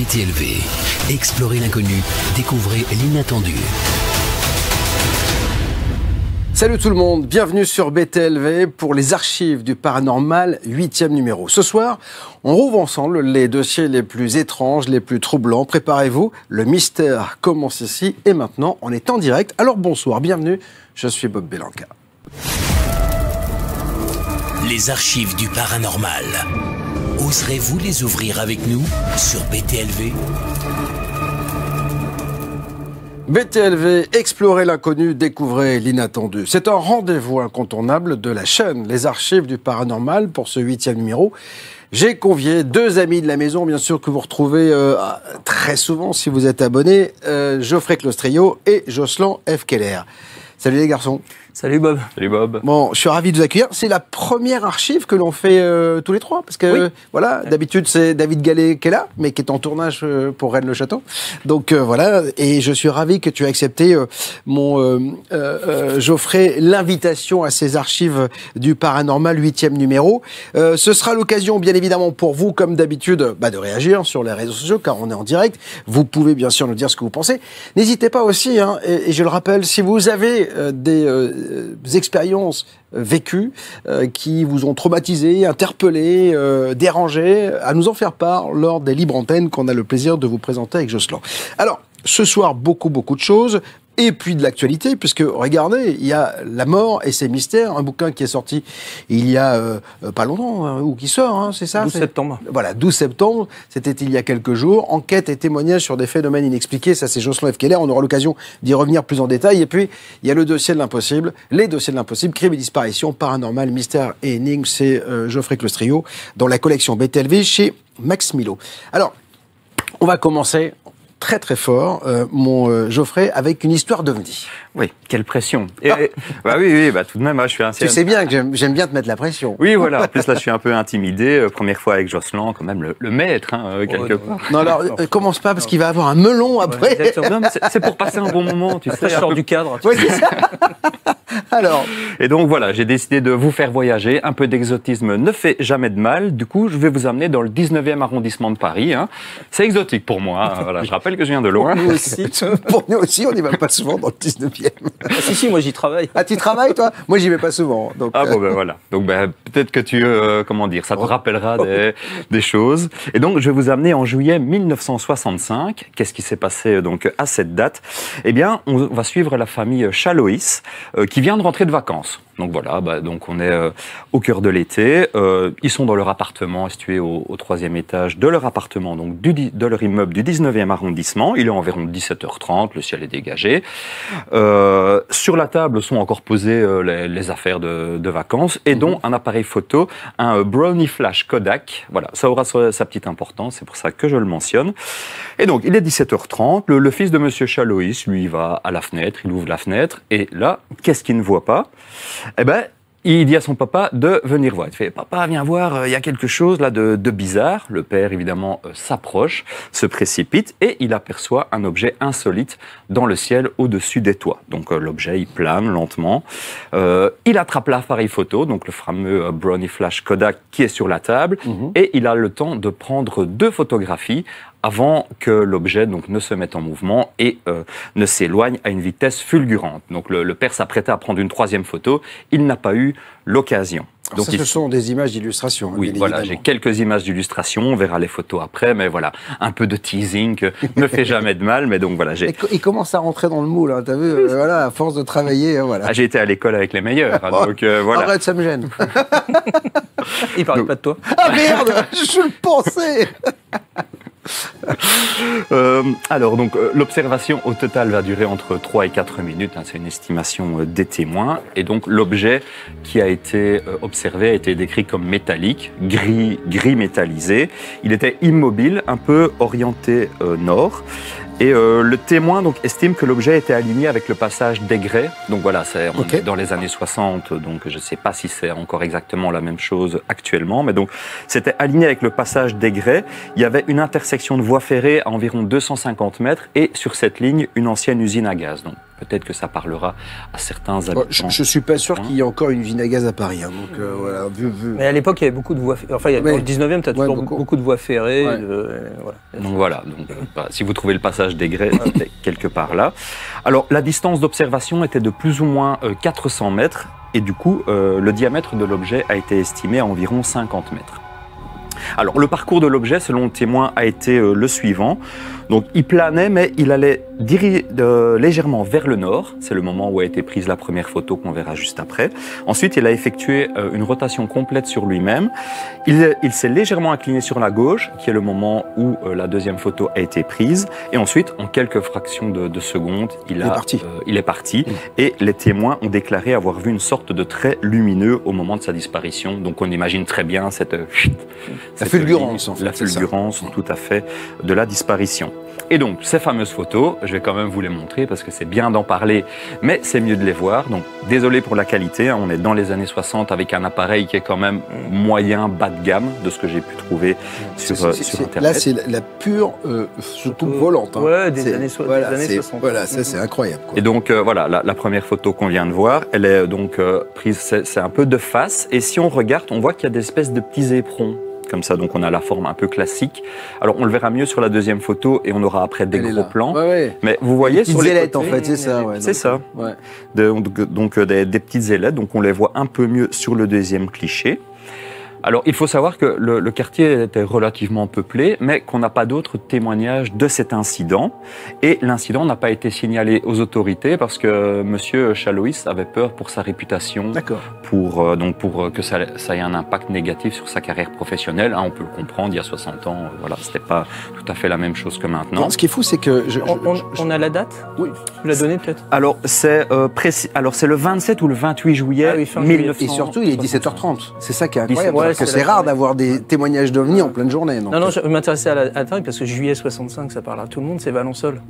BTLV. Explorez l'inconnu, découvrez l'inattendu. Salut tout le monde, bienvenue sur BTLV pour les archives du paranormal, 8e numéro. Ce soir, on rouvre ensemble les dossiers les plus étranges, les plus troublants. Préparez-vous, le mystère commence ici et maintenant, on est en direct. Alors bonsoir, bienvenue, je suis Bob Belanca. Les archives du paranormal. Oserez-vous les ouvrir avec nous sur BTLV ? BTLV, explorez l'inconnu, découvrez l'inattendu. C'est un rendez-vous incontournable de la chaîne Les Archives du Paranormal pour ce 8e numéro. J'ai convié deux amis de la maison, bien sûr, que vous retrouvez très souvent si vous êtes abonné, Geoffrey Clostrio et Jocelyn F. Keller. Salut les garçons. Salut Bob. Salut Bob. Bon, je suis ravi de vous accueillir. C'est la première archive que l'on fait tous les trois, parce que voilà, d'habitude c'est David Gallet qui est là, mais qui est en tournage pour Rennes-le-Château. Donc voilà, et je suis ravi que tu aies accepté Geoffrey, l'invitation à ces archives du paranormal 8e numéro. Ce sera l'occasion, bien évidemment, pour vous, comme d'habitude, de réagir sur les réseaux sociaux, car on est en direct. Vous pouvez bien sûr nous dire ce que vous pensez. N'hésitez pas aussi, et je le rappelle, si vous avez des expériences vécues qui vous ont traumatisé, interpellé, dérangé, à nous en faire part lors des libres antennes qu'on a le plaisir de vous présenter avec Jocelyn. Alors, ce soir, beaucoup de choses. Et puis de l'actualité, puisque, regardez, il y a La mort et ses mystères, un bouquin qui est sorti il y a pas longtemps, ou qui sort, c'est ça 12 septembre. Voilà, 12 septembre, c'était il y a quelques jours. Enquête et témoignages sur des phénomènes inexpliqués, ça c'est Jocelyn F. Keller, on aura l'occasion d'y revenir plus en détail. Et puis, il y a le dossier de l'impossible, les dossiers de l'impossible, crimes et disparitions, paranormal, mystère et énigmes, c'est Geoffrey Clostrio, dans la collection BTLV chez Max Milo. Alors, on va commencer très fort, mon Geoffrey, avec une histoire d'ovni. Oui, quelle pression. Et, oui, tout de même, je suis Tu sais bien que j'aime bien te mettre la pression. Oui, voilà. En plus, là, je suis un peu intimidé. Première fois avec Jocelyn, quand même, le maître, quelque part. Non, alors, commence pas, parce qu'il va avoir un melon après. Non, mais c'est pour passer un bon moment, tu sais. Je sors du cadre. Oui, c'est ça. Alors. Et donc, voilà, j'ai décidé de vous faire voyager. Un peu d'exotisme ne fait jamais de mal. Du coup, je vais vous amener dans le 19e arrondissement de Paris. C'est exotique pour moi. Voilà, je rappelle que je viens de loin. Pour nous aussi, on n'y va pas souvent dans le 19e. Si, moi j'y travaille. Ah, tu travailles, toi? Moi, j'y vais pas souvent. Donc, voilà. Donc, peut-être que tu, ça te rappellera des choses. Et donc, je vais vous amener en juillet 1965. Qu'est-ce qui s'est passé, donc, à cette date? Eh bien, on va suivre la famille Chaloïs, qui vient de rentrer de vacances. Donc voilà, donc on est au cœur de l'été. Ils sont dans leur appartement, situé au 3e étage de leur appartement, donc de leur immeuble du 19e arrondissement. Il est environ 17h30, le ciel est dégagé. Sur la table sont encore posées les affaires de vacances, et dont un appareil photo, un Brownie Flash Kodak. Voilà, ça aura sa petite importance, c'est pour ça que je le mentionne. Et donc, il est 17h30, le fils de Monsieur Chaloïs, lui, va à la fenêtre, il ouvre la fenêtre, et là, qu'est-ce qu'il ne voit pas? Eh ben, il dit à son papa de venir voir. Il fait « Papa, viens voir, il y a quelque chose là de bizarre ». Le père, évidemment, s'approche, se précipite et il aperçoit un objet insolite dans le ciel au-dessus des toits. Donc l'objet, il plane lentement. Il attrape l'appareil photo, donc le fameux Brownie Flash Kodak qui est sur la table, et il a le temps de prendre 2 photographies avant que l'objet ne se mette en mouvement et ne s'éloigne à une vitesse fulgurante. Donc le père s'apprêtait à prendre une 3e photo, il n'a pas eu l'occasion. Donc ce sont des images d'illustration. Oui, voilà, j'ai quelques images d'illustration, on verra les photos après, mais voilà, un peu de teasing ne fait jamais de mal, mais donc voilà. Il commence à rentrer dans le moule, t'as vu, voilà, à force de travailler, voilà. J'ai été à l'école avec les meilleurs, donc voilà. Arrête, ça me gêne. Il parlait pas de toi. Ah merde, je le pensais. Alors, donc, l'observation au total va durer entre 3 et 4 minutes, c'est une estimation des témoins, et donc l'objet qui a été observé a été décrit comme métallique, gris métallisé. Il était immobile, un peu orienté nord. Et le témoin estime que l'objet était aligné avec le passage d'Aigret. Donc voilà, on est dans les années 60, donc je ne sais pas si c'est encore exactement la même chose actuellement, mais donc c'était aligné avec le passage d'Aigret. Il y avait une intersection de voies ferrées à environ 250 mètres et sur cette ligne, une ancienne usine à gaz. Donc peut-être que ça parlera à certains habitants. Je suis pas sûr qu'il y ait encore une usine à gaz à Paris. Hein, donc voilà, vu. Mais à l'époque, il y avait beaucoup de voies. Enfin, dans le 19e, tu as toujours beaucoup de voies ferrées. Ouais. Voilà. Donc voilà, si vous trouvez le passage des Grès quelque part là. Alors la distance d'observation était de plus ou moins 400 mètres et du coup le diamètre de l'objet a été estimé à environ 50 mètres. Alors le parcours de l'objet selon le témoin a été le suivant. Donc il planait mais il allait légèrement vers le nord. C'est le moment où a été prise la première photo qu'on verra juste après. Ensuite il a effectué une rotation complète sur lui-même. Il s'est légèrement incliné sur la gauche qui est le moment où la deuxième photo a été prise. Et ensuite en quelques fractions de secondes il est parti. Et les témoins ont déclaré avoir vu une sorte de trait lumineux au moment de sa disparition. Donc on imagine très bien cette fulgurance en fait. La fulgurance tout à fait de la disparition. Et donc, ces fameuses photos, je vais quand même vous les montrer parce que c'est bien d'en parler, mais c'est mieux de les voir. Donc, désolé pour la qualité, hein, on est dans les années 60 avec un appareil qui est quand même moyen, bas de gamme, de ce que j'ai pu trouver sur Internet. Là, c'est la pure soucoupe volante. Hein. Ouais, des années 60. Voilà, ça c'est incroyable. Quoi. Et donc, voilà, la première photo qu'on vient de voir, elle est donc prise, c'est un peu de face. Et si on regarde, on voit qu'il y a des espèces de petits éperons. Comme ça, donc on a la forme un peu classique. Alors on le verra mieux sur la deuxième photo et on aura après des gros plans. Ouais. Mais vous voyez sur les ailettes côtés, en fait, c'est ça. Ouais, c'est ça. Ouais. Donc des petites ailettes, donc on les voit un peu mieux sur le deuxième cliché. Alors, il faut savoir que le quartier était relativement peuplé, mais qu'on n'a pas d'autres témoignages de cet incident. Et l'incident n'a pas été signalé aux autorités parce que M. Chaloïs avait peur pour sa réputation, pour que ça ait un impact négatif sur sa carrière professionnelle. Hein, on peut le comprendre, il y a 60 ans, voilà, c'était pas tout à fait la même chose que maintenant. Non, ce qui est fou, c'est que... On a la date? Oui. Tu l'as donnée peut-être? Alors, c'est le 27 ou le 28 juillet 1900. Et surtout, il est 17h30. C'est ça qui est incroyable. Ouais, parce que c'est rare d'avoir des témoignages d'OVNI en pleine journée. Donc. Non, je m'intéressais à la taille parce que juillet 65, ça parle à tout le monde, c'est Valençol.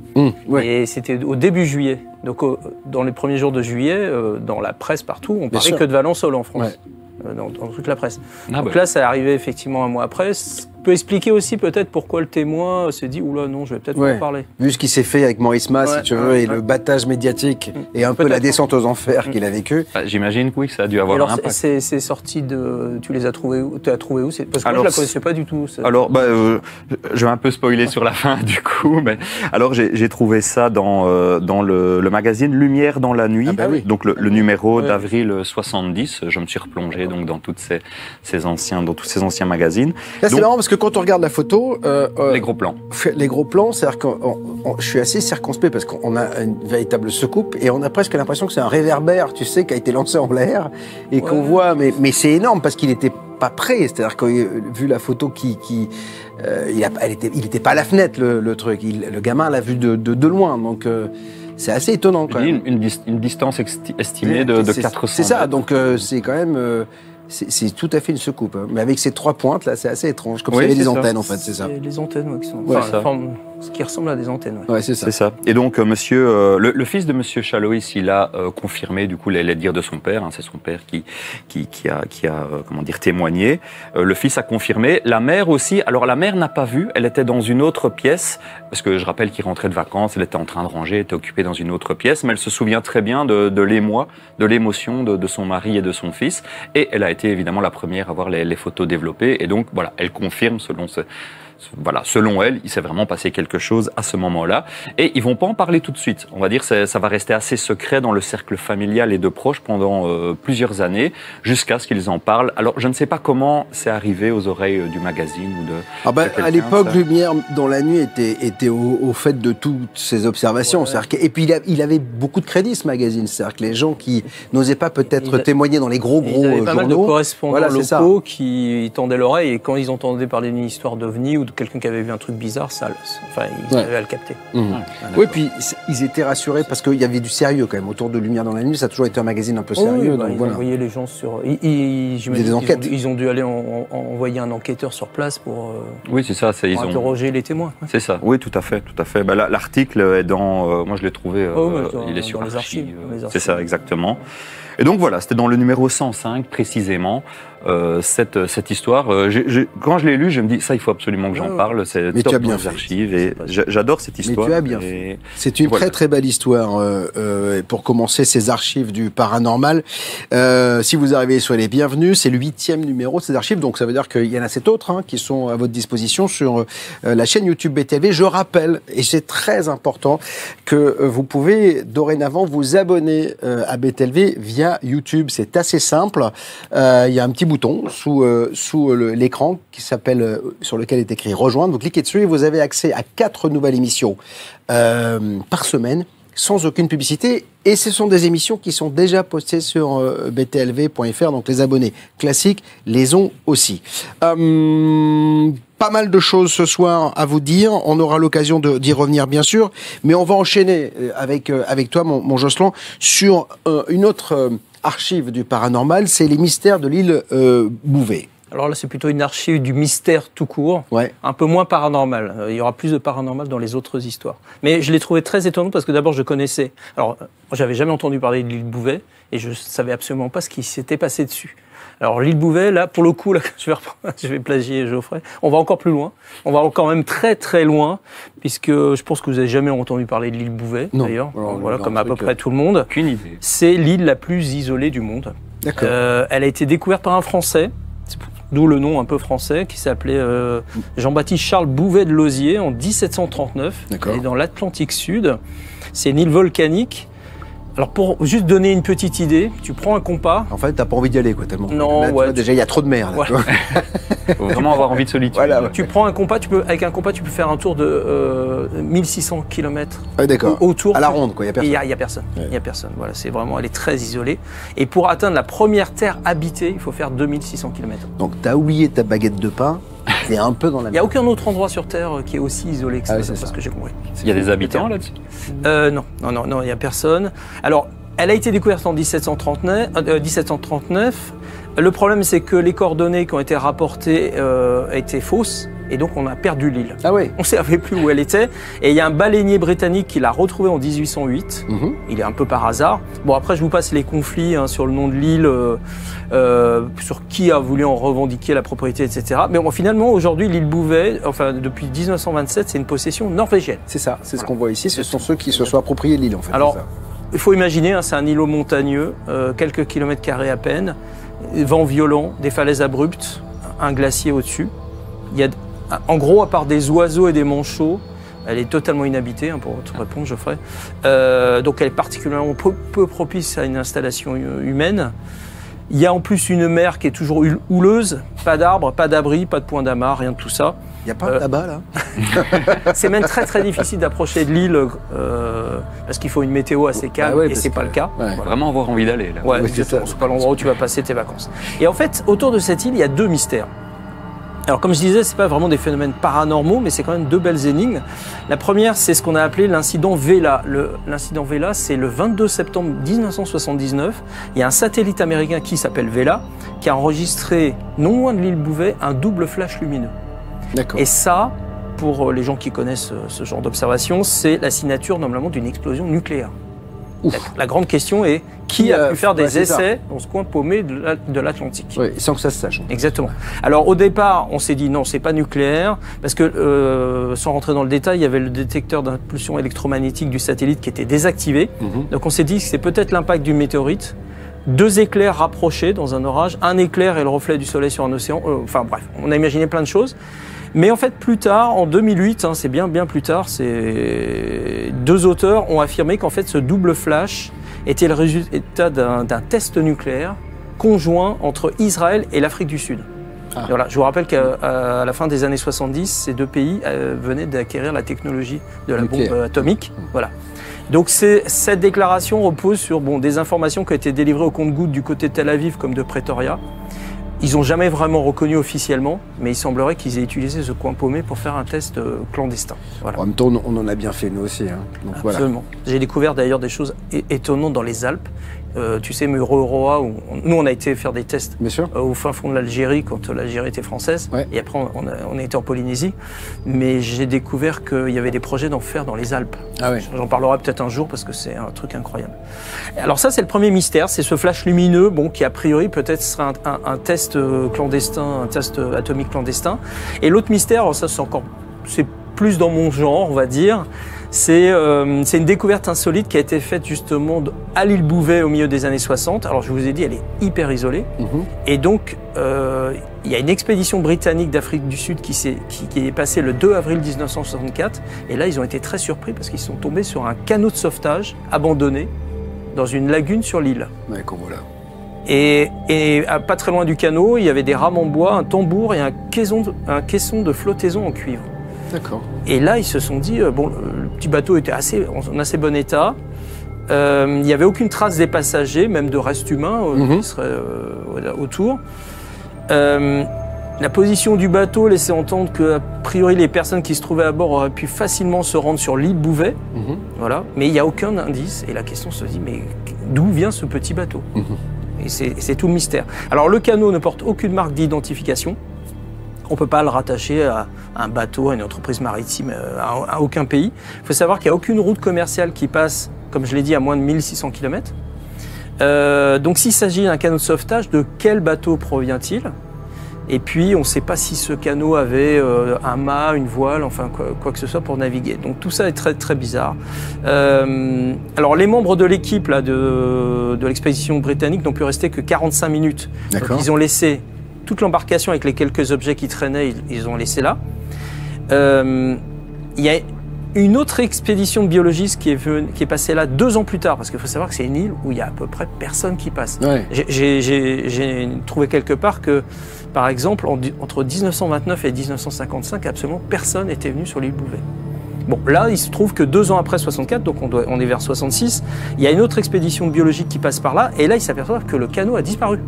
Ouais. Et c'était au début juillet. Donc, dans les premiers jours de juillet, dans la presse partout, on parlait que de Valençol en France. Ouais. Dans toute la presse. Donc là, ça est arrivé effectivement un mois après. Ça peut expliquer aussi peut-être pourquoi le témoin s'est dit « Oula, non, je vais peut-être pas en parler ». Vu ce qui s'est fait avec Maurice Mas, si tu veux, et le battage médiatique, et un peu la descente aux enfers qu'il a vécu. J'imagine que oui, ça a dû avoir un impact. C'est sorti de... Tu les as trouvés où? Tu as trouvé où? Parce que moi, je ne la connaissais pas du tout. Ça. Alors, je vais un peu spoiler sur la fin, du coup. Mais, alors, j'ai trouvé ça dans le magazine Lumière dans la nuit, donc le numéro d'avril 70. Je me suis replongé donc, dans tous ces anciens magazines. Là, c'est marrant parce que quand on regarde la photo... les gros plans. Les gros plans, c'est-à-dire que je suis assez circonspect parce qu'on a une véritable secoupe et on a presque l'impression que c'est un réverbère, tu sais, qui a été lancé en l'air et qu'on voit... Mais c'est énorme parce qu'il n'était pas prêt. C'est-à-dire que vu la photo il était pas à la fenêtre, le truc. Le gamin l'a vu de loin, donc... c'est assez étonnant quand même. Une distance estimée de 400 C'est ça, donc c'est quand même... c'est tout à fait une secoupe. Hein. Mais avec ces 3 pointes, là, c'est assez étrange. Comme s'il y avait des antennes, en fait, c'est ça. Les antennes, qui sont... ce qui ressemble à des antennes. Ouais, c'est ça. C'est ça. Et donc, le fils de monsieur Chaloïs, il a confirmé, du coup, les dires de son père. Hein, c'est son père qui a comment dire, témoigné. Le fils a confirmé. La mère aussi. Alors, la mère n'a pas vu. Elle était dans une autre pièce. Parce que je rappelle qu'il rentrait de vacances. Elle était en train de ranger. Elle était occupée dans une autre pièce. Mais elle se souvient très bien de l'émoi, de l'émotion de son mari et de son fils. Et elle a été évidemment la première à voir les photos développées. Et donc, voilà, elle confirme selon elle, il s'est vraiment passé quelque chose à ce moment-là. Et ils vont pas en parler tout de suite. On va dire que ça va rester assez secret dans le cercle familial et de proches pendant plusieurs années, jusqu'à ce qu'ils en parlent. Alors, je ne sais pas comment c'est arrivé aux oreilles du magazine ou de à l'époque, Lumière dans la nuit était au fait de toutes ces observations. Et puis, il avait beaucoup de crédit, ce magazine. C'est-à-dire que les gens qui n'osaient pas peut-être témoigner dans les gros journaux... pas mal de correspondants locaux qui tendaient l'oreille et quand ils entendaient parler d'une histoire d'OVNI ou de quelqu'un qui avait vu un truc bizarre, ils arrivaient à le capter. Oui, puis ils étaient rassurés parce qu'il y avait du sérieux quand même autour de Lumière dans la nuit. Ça a toujours été un magazine un peu sérieux. Ils envoyaient les gens sur... Ils ont dû aller envoyer un enquêteur sur place pour interroger les témoins. C'est ça, oui, tout à fait. L'article est dans... moi, je l'ai trouvé, il est sur les archives. C'est ça, exactement. Et donc voilà, c'était dans le numéro 105 précisément. Cette histoire, quand je l'ai lu, je me dis ça, il faut absolument que j'en parle. C'est top dans les archives et j'adore cette histoire. Mais tu as bien fait. C'est une très très belle histoire pour commencer ces archives du paranormal. Si vous arrivez, soyez les bienvenus. C'est le 8e numéro de ces archives, donc ça veut dire qu'il y en a 7 autres qui sont à votre disposition sur la chaîne YouTube BTLV. Je rappelle, et c'est très important, que vous pouvez dorénavant vous abonner à BTLV via YouTube. C'est assez simple. Il y a un petit bouton sous l'écran qui s'appelle, sur lequel est écrit rejoindre. Vous cliquez dessus et vous avez accès à 4 nouvelles émissions par semaine, sans aucune publicité. Et ce sont des émissions qui sont déjà postées sur btlv.fr, donc les abonnés classiques les ont aussi. Pas mal de choses ce soir à vous dire. On aura l'occasion d'y revenir, bien sûr. Mais on va enchaîner avec toi, mon Jocelyn, sur une autre archive du paranormal. C'est les mystères de l'île Bouvet. Alors là, c'est plutôt une archive du mystère tout court, un peu moins paranormal. Il y aura plus de paranormal dans les autres histoires. Mais je l'ai trouvé très étonnant parce que d'abord, je connaissais. Alors, j'avais jamais entendu parler de l'île Bouvet et je savais absolument pas ce qui s'était passé dessus. Alors, l'île Bouvet, là, pour le coup, là, je vais plagier Geoffrey. On va encore plus loin. On va encore même très, très loin, puisque je pense que vous n'avez jamais entendu parler de l'île Bouvet, d'ailleurs. Voilà, comme à peu près tout le monde. Aucune idée. C'est l'île la plus isolée du monde. D'accord. Elle a été découverte par un Français, d'où le nom un peu français, qui s'appelait Jean-Baptiste Charles Bouvet de Lozier en 1739. Elle est dans l'Atlantique Sud. C'est une île volcanique. Alors pour juste donner une petite idée, tu prends un compas. En fait, t'as pas envie d'y aller, quoi, tellement. Non, là, vois, déjà il y a trop de mer. Là, faut vraiment avoir envie de solitude. Voilà. Tu prends un compas, avec un compas, tu peux faire un tour de 1600 km. D'accord. Autour. À la ronde, quoi. Il y a personne. Il y a personne. Il y a personne. Voilà, c'est vraiment, elle est très isolée. Et pour atteindre la première terre habitée, il faut faire 2600 km. Donc t'as oublié ta baguette de pain. C'est un peu dans la. Il n'y a aucun autre endroit sur Terre qui est aussi isolé que ça, c'est ce que j'ai compris. Il y a des habitants là-dessus ? Non, il n'y a personne. Alors, elle a été découverte en 1739. Le problème, c'est que les coordonnées qui ont été rapportées étaient fausses. Et donc, on a perdu l'île. Ah oui. On ne savait plus où elle était. Et il y a un baleinier britannique qui l'a retrouvée en 1808. Il est un peu par hasard. Bon, après, je vous passe les conflits sur le nom de l'île, sur qui a voulu en revendiquer la propriété, etc. Mais bon, finalement, aujourd'hui, l'île Bouvet, enfin, depuis 1927, c'est une possession norvégienne. C'est ça, c'est ce qu'on voit ici. Ce sont ceux qui se sont appropriés de l'île, en fait. Alors, il faut imaginer, c'est un îlot montagneux, quelques kilomètres carrés à peine, vent violent, des falaises abruptes, un glacier au-dessus. Il y a, en gros, à part des oiseaux et des manchots, elle est totalement inhabitée, pour te répondre, Geoffrey. Donc elle est particulièrement peu propice à une installation humaine. Il y a en plus une mer qui est toujours houleuse, pas d'arbres, pas d'abri, pas de point d'amarre, rien de tout ça. Il n'y a pas de tabac, là. C'est même très très difficile d'approcher de l'île parce qu'il faut une météo assez calme et c'est pas le cas. Voilà. Vraiment avoir envie d'aller là. Ouais, c'est pas l'endroit où tu vas passer tes vacances. Et en fait, autour de cette île, il y a 2 mystères. Alors comme je disais, c'est pas vraiment des phénomènes paranormaux, mais c'est quand même 2 belles énigmes. La première, c'est ce qu'on a appelé l'incident Vela. L'incident Vela, c'est le 22 septembre 1979. Il y a un satellite américain qui s'appelle Vela, qui a enregistré, non loin de l'île Bouvet, un double flash lumineux. D'accord. Et ça, pour les gens qui connaissent ce genre d'observation, c'est la signature normalement d'une explosion nucléaire. La grande question est qui a pu faire des essais dans ce coin paumé de l'Atlantique. Oui, sans que ça se sache. Exactement. Alors au départ, on s'est dit non, c'est pas nucléaire, parce que sans rentrer dans le détail, il y avait le détecteur d'impulsion électromagnétique du satellite qui était désactivé. Donc on s'est dit que c'est peut-être l'impact d'une météorite. 2 éclairs rapprochés dans un orage, un éclair et le reflet du soleil sur un océan. Enfin bref, on a imaginé plein de choses. Mais en fait, plus tard, en 2008, c'est bien plus tard, 2 auteurs ont affirmé qu'en fait, ce double flash était le résultat d'un test nucléaire conjoint entre Israël et l'Afrique du Sud. Ah. Voilà, je vous rappelle qu'à la fin des années 70, ces 2 pays venaient d'acquérir la technologie de la bombe atomique. Voilà. Donc cette déclaration repose sur des informations qui ont été délivrées au compte-gouttes du côté de Tel Aviv comme de Pretoria. Ils n'ont jamais vraiment reconnu officiellement, mais il semblerait qu'ils aient utilisé ce coin paumé pour faire un test clandestin. Voilà. En même temps, on en a bien fait nous aussi. Donc absolument. Voilà. J'ai découvert d'ailleurs des choses étonnantes dans les Alpes. tu sais, Mururoa, où nous on a été faire des tests au fin fond de l'Algérie quand l'Algérie était française, et après on a été en Polynésie, mais j'ai découvert qu'il y avait des projets d'en faire dans les Alpes. J'en parlerai peut-être un jour parce que c'est un truc incroyable. Alors ça c'est le premier mystère, c'est ce flash lumineux, bon, qui a priori peut-être serait un test clandestin, un test atomique clandestin. Et l'autre mystère, alors ça c'est plus dans mon genre, on va dire. C'est une découverte insolite qui a été faite justement à l'île Bouvet au milieu des années 60. Alors je vous ai dit, elle est hyper isolée. Et donc, il y a une expédition britannique d'Afrique du Sud qui est passée le 2 avril 1964. Et là, ils ont été très surpris parce qu'ils sont tombés sur un canot de sauvetage abandonné dans une lagune sur l'île. Voilà. Et pas très loin du canot, il y avait des rames en bois, un tambour et un caisson de flottaison en cuivre. D'accord. Et là, ils se sont dit, bon, le petit bateau était en assez bon état. Il n'y avait aucune trace des passagers, même de restes humains qui seraient autour. La position du bateau laissait entendre que, a priori, les personnes qui se trouvaient à bord auraient pu facilement se rendre sur l'île Bouvet. Voilà. Mais il n'y a aucun indice. Et la question se dit, mais d'où vient ce petit bateau? Et c'est tout le mystère. Alors, le canot ne porte aucune marque d'identification. On ne peut pas le rattacher à un bateau, à une entreprise maritime, à aucun pays. Il faut savoir qu'il n'y a aucune route commerciale qui passe, comme je l'ai dit, à moins de 1600 km. Donc s'il s'agit d'un canot de sauvetage, de quel bateau provient-il? Et puis on ne sait pas si ce canot avait un mât, une voile, enfin quoi que ce soit pour naviguer. Donc tout ça est très très bizarre. Alors les membres de l'équipe de l'expédition britannique n'ont pu rester que 45 minutes. Donc, ils ont laissé toute l'embarcation avec les quelques objets qui traînaient, ils ont laissé là. Il y a une autre expédition de biologistes qui est passée là 2 ans plus tard, parce qu'il faut savoir que c'est une île où il y a à peu près personne qui passe. J'ai trouvé quelque part que, par exemple, entre 1929 et 1955, absolument personne n'était venu sur l'île Bouvet. Bon, là, il se trouve que 2 ans après 64, donc on est vers 66, il y a une autre expédition biologique qui passe par là, et là, ils s'aperçoivent que le canot a disparu.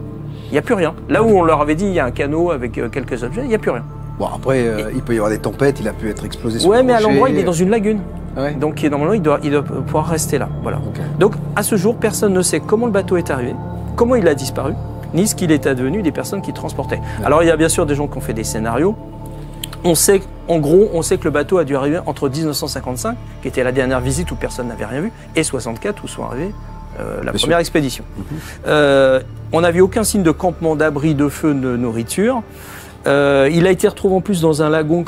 Il n'y a plus rien. Là où on leur avait dit il y a un canot avec quelques objets, il n'y a plus rien. Bon, après, il peut y avoir des tempêtes, il a pu être explosé sur le rocher. Mais à l'endroit, il est dans une lagune. Donc normalement, il doit pouvoir rester là. Voilà. Donc à ce jour, personne ne sait comment le bateau est arrivé, comment il a disparu, ni ce qu'il est advenu des personnes qui transportaient. Alors il y a bien sûr des gens qui ont fait des scénarios. On sait, en gros, que le bateau a dû arriver entre 1955, qui était la dernière visite où personne n'avait rien vu, et 64, où sont arrivés la première expédition. On n'a vu aucun signe de campement, d'abri, de feu, de nourriture. Il a été retrouvé en plus dans un lagon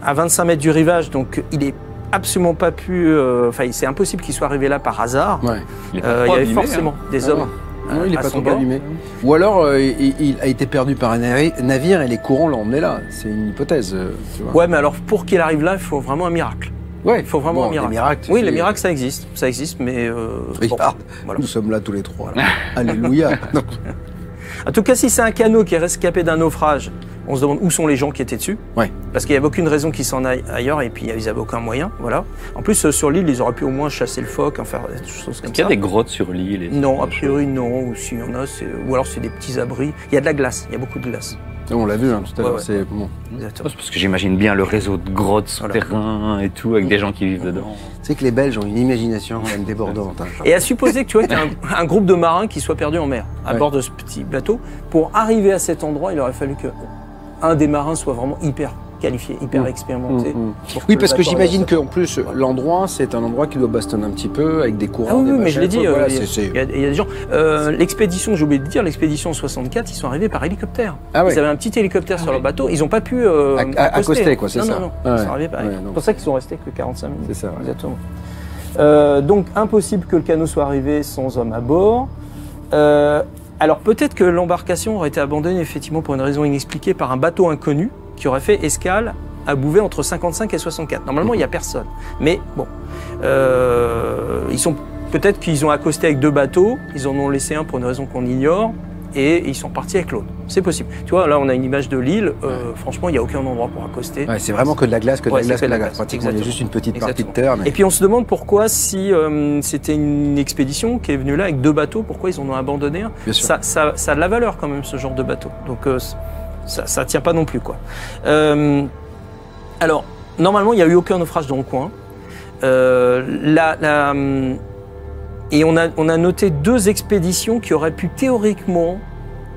à 25 mètres du rivage, donc il est absolument pas pu... Enfin, c'est impossible qu'il soit arrivé là par hasard. Il y avait forcément des hommes. Non, il n'est pas trop allumé. Ou alors, il a été perdu par un navire et les courants l'ont emmené là. C'est une hypothèse. Tu vois. Ouais, mais alors pour qu'il arrive là, il faut vraiment un miracle. Il faut vraiment un miracle. Les miracles, oui, les miracles, ça existe, mais... voilà. Nous sommes là tous les trois. Alléluia. En tout cas, si c'est un canot qui est rescapé d'un naufrage, on se demande où sont les gens qui étaient dessus. Parce qu'il n'y avait aucune raison qu'ils s'en aillent ailleurs et puis ils n'avaient aucun moyen. Voilà. En plus, sur l'île, ils auraient pu au moins chasser le phoque, faire des choses comme ça. Est-ce qu'il y a des grottes sur l'île? Non, a priori non. Ou s'il y en a, ou alors c'est des petits abris. Il y a de la glace, il y a beaucoup de glace. On l'a vu tout à l'heure, c'est bon. Parce que j'imagine bien le réseau de grottes souterrains et tout, avec des gens qui vivent dedans. C'est que les Belges ont une imagination quand même débordante. Et à supposer que tu vois qu'il y a un groupe de marins qui soit perdu en mer, à bord de ce petit bateau, pour arriver à cet endroit, il aurait fallu qu'un des marins soit vraiment hyper qualifié, hyper expérimenté. Oui, parce que j'imagine qu'en plus, l'endroit, c'est un endroit qui doit bastonner un petit peu, avec des courants. Ah oui, mais je l'ai dit, il y a des gens. L'expédition, j'ai oublié de dire, l'expédition en 64, ils sont arrivés par hélicoptère. Ils avaient un petit hélicoptère sur leur bateau, ils n'ont pas pu accoster, quoi, c'est ça. Non, ils sont arrivés par hélicoptère. C'est pour ça qu'ils sont restés que 45 minutes. C'est ça, exactement. Donc, impossible que le canot soit arrivé sans homme à bord. Alors, peut-être que l'embarcation aurait été abandonnée, effectivement, pour une raison inexpliquée, par un bateau inconnu, qui aurait fait escale à Bouvet entre 55 et 64. Normalement, il n'y a personne. Mais bon, peut-être qu'ils ont accosté avec 2 bateaux, ils en ont laissé un pour une raison qu'on ignore, et ils sont partis avec l'autre. C'est possible. Tu vois, là, on a une image de l'île. Franchement, il n'y a aucun endroit pour accoster. C'est vraiment que de la glace, Pratiquement, il y a juste une petite partie de terre. Et puis, on se demande pourquoi, si c'était une expédition qui est venue là avec 2 bateaux, pourquoi ils en ont abandonné un. Ça a de la valeur quand même, ce genre de bateau. Donc, ça tient pas non plus, quoi. Alors, normalement, il n'y a eu aucun naufrage dans le coin. Et on a noté 2 expéditions qui auraient pu théoriquement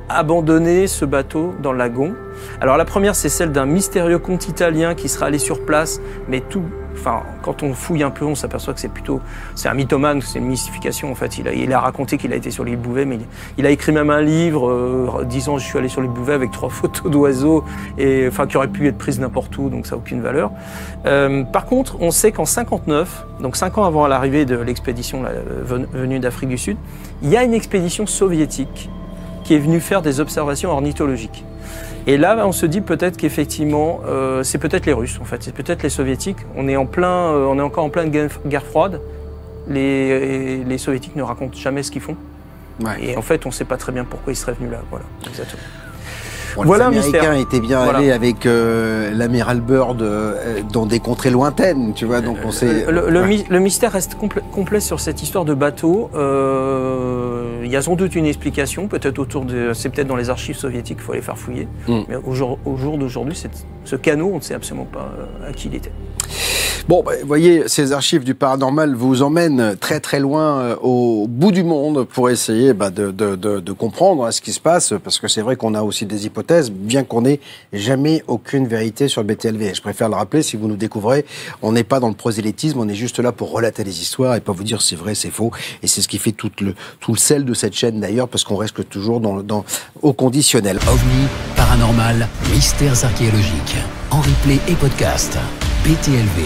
abandonner ce bateau dans le lagon. Alors la première, c'est celle d'un mystérieux comte italien qui serait allé sur place, mais quand on fouille un peu, on s'aperçoit que c'est un mythomane, c'est une mystification en fait. Il a raconté qu'il a été sur l'île Bouvet, mais il a écrit même un livre disant je suis allé sur l'île Bouvet avec 3 photos d'oiseaux, qui auraient pu être prises n'importe où, donc ça n'a aucune valeur. Par contre, on sait qu'en 59, donc 5 ans avant l'arrivée de l'expédition venue d'Afrique du Sud, il y a une expédition soviétique qui est venue faire des observations ornithologiques. Et là, on se dit peut-être qu'effectivement, c'est peut-être les Russes, en fait, c'est peut-être les Soviétiques. On est encore en pleine guerre froide. Les Soviétiques ne racontent jamais ce qu'ils font. Ouais. Et en fait, on ne sait pas très bien pourquoi ils seraient venus là. Voilà, exactement. Bon, voilà, les Américains étaient bien allés avec l'amiral Byrd dans des contrées lointaines, tu vois. Donc on sait. Le mystère reste complet sur cette histoire de bateau. Il y a sans doute une explication, peut-être c'est peut-être dans les archives soviétiques qu'il faut aller faire fouiller. Mais au jour d'aujourd'hui, ce canot, on ne sait absolument pas à qui il était. Bon, vous voyez, ces archives du paranormal vous emmènent très très loin au bout du monde pour essayer de comprendre ce qui se passe, parce que c'est vrai qu'on a aussi des hypothèses, bien qu'on n'ait jamais aucune vérité sur le BTLV. Je préfère le rappeler, si vous nous découvrez, on n'est pas dans le prosélytisme, on est juste là pour relater les histoires et pas vous dire c'est vrai, c'est faux. Et c'est ce qui fait tout le sel de cette chaîne d'ailleurs, parce qu'on reste toujours au conditionnel. OVNI, paranormal, mystères archéologiques, en replay et podcast. BTLV,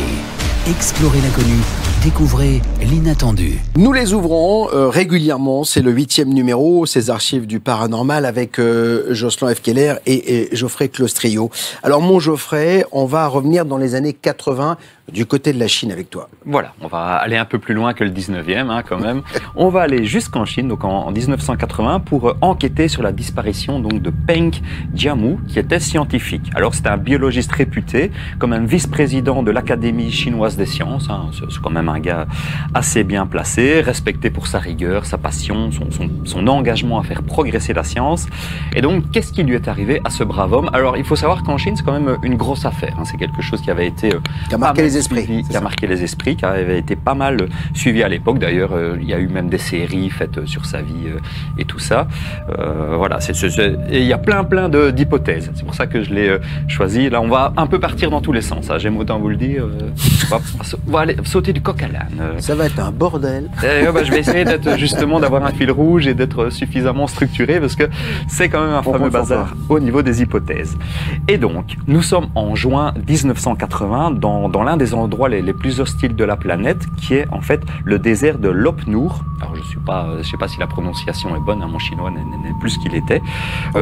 explorez l'inconnu, découvrez l'inattendu. Nous les ouvrons régulièrement, c'est le 8e numéro, ces archives du paranormal avec Jocelyn F. Keller et Geoffrey Clostrio. Alors mon Geoffrey, on va revenir dans les années 80 du côté de la Chine avec toi. Voilà, on va aller un peu plus loin que le 19e quand même. On va aller jusqu'en Chine, donc en 1980, pour enquêter sur la disparition donc, de Peng Jiamu, qui était scientifique. Alors c'était un biologiste réputé, comme un vice-président de l'Académie chinoise des sciences. C'est quand même un gars assez bien placé, respecté pour sa rigueur, sa passion, son engagement à faire progresser la science. Et donc, qu'est-ce qui lui est arrivé à ce brave homme? Alors, il faut savoir qu'en Chine, c'est quand même une grosse affaire. C'est quelque chose qui avait été... qui a marqué les esprits. Qui a marqué les esprits, qui avait été pas mal suivi à l'époque. D'ailleurs, il y a eu même des séries faites sur sa vie et tout ça. Voilà, et il y a plein d'hypothèses. C'est pour ça que je l'ai choisi. Là, on va un peu partir dans tous les sens. J'aime autant vous le dire. On va aller sauter du coq à l'âne. Ça va être un bordel. Je vais essayer d'avoir un fil rouge et d'être suffisamment structuré parce que c'est quand même un fameux bazar au niveau des hypothèses. Et donc, nous sommes en juin 1980 dans l'un des endroits les plus hostiles de la planète, qui est en fait le désert de Lop Nur. Alors je sais pas si la prononciation est bonne, mon chinois n'est plus qu'il était.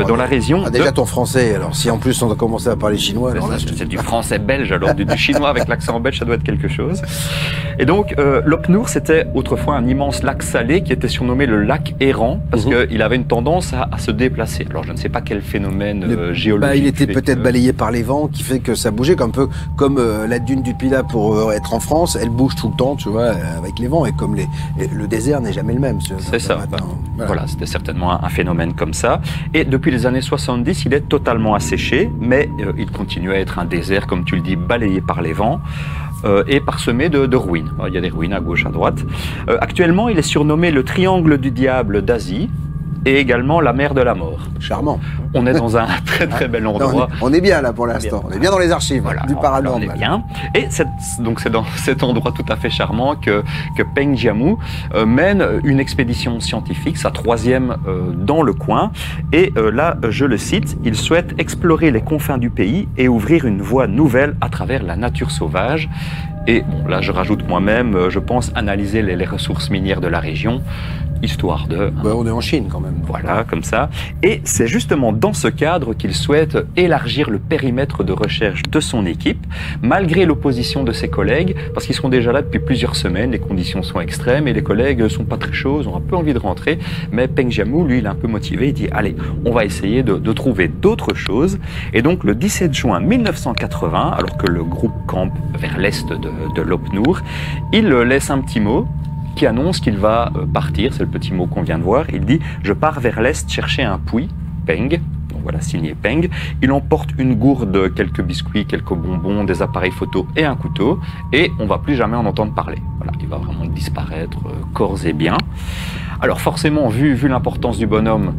Dans la région. Déjà ton français, alors si en plus on a commencé à parler chinois. C'est du français belge, alors du chinois avec l'accent belge, ça doit être quelque chose. Et donc Lop Nur, c'était autrefois un immense lac salé qui était surnommé le lac errant, parce qu'il avait une tendance à se déplacer. Alors je ne sais pas quel phénomène géologique. Il était peut-être balayé par les vents, qui fait que ça bougeait, un peu comme la dune du Pilat pour être en France, elle bouge tout le temps, tu vois, avec les vents, et comme le désert n'est jamais le même. C'est ça. Voilà, c'était certainement un phénomène comme ça. Et depuis les années 70, il est totalement asséché, mais il continue à être un désert, comme tu le dis, balayé par les vents. Et parsemé de ruines. Il y a des ruines à gauche, à droite. Actuellement, il est surnommé le triangle du diable d'Asie et également la mer de la mort. Charmant. On est dans un très très bel endroit. On est bien là pour l'instant. On est bien dans les archives du paranormal. On est bien. Et c'est dans cet endroit tout à fait charmant que Peng Jiamu mène une expédition scientifique, sa 3e dans le coin. Et là, je le cite, il souhaite explorer les confins du pays et ouvrir une voie nouvelle à travers la nature sauvage. Et bon, là, je rajoute moi-même, je pense analyser les ressources minières de la région, histoire de... on est en Chine quand même. Voilà, comme ça. Et c'est justement dans ce cadre qu'il souhaite élargir le périmètre de recherche de son équipe, malgré l'opposition de ses collègues, parce qu'ils sont déjà là depuis plusieurs semaines, les conditions sont extrêmes et les collègues sont pas très chauds, ont un peu envie de rentrer. Mais Peng Jiamu, lui, il est un peu motivé, il dit « Allez, on va essayer de trouver d'autres choses ». Et donc, le 17 juin 1980, alors que le groupe campe vers l'est de Lop Nur, il laisse un petit mot qui annonce qu'il va partir, c'est le petit mot qu'on vient de voir. Il dit « Je pars vers l'est chercher un puits, Peng ». voilà, signé Peng. Il emporte une gourde, quelques biscuits, quelques bonbons, des appareils photo et un couteau, et on ne va plus jamais en entendre parler. Voilà, il va vraiment disparaître corps et biens. Alors forcément, vu l'importance du bonhomme,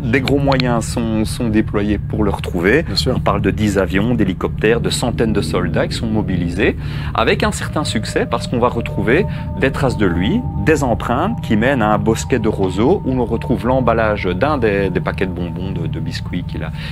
des gros moyens sont déployés pour le retrouver. On parle de 10 avions, d'hélicoptères, de centaines de soldats qui sont mobilisés, avec un certain succès, parce qu'on va retrouver des traces de lui, des empreintes qui mènent à un bosquet de roseaux, où l'on retrouve l'emballage d'un des paquets de bonbons, de biscuits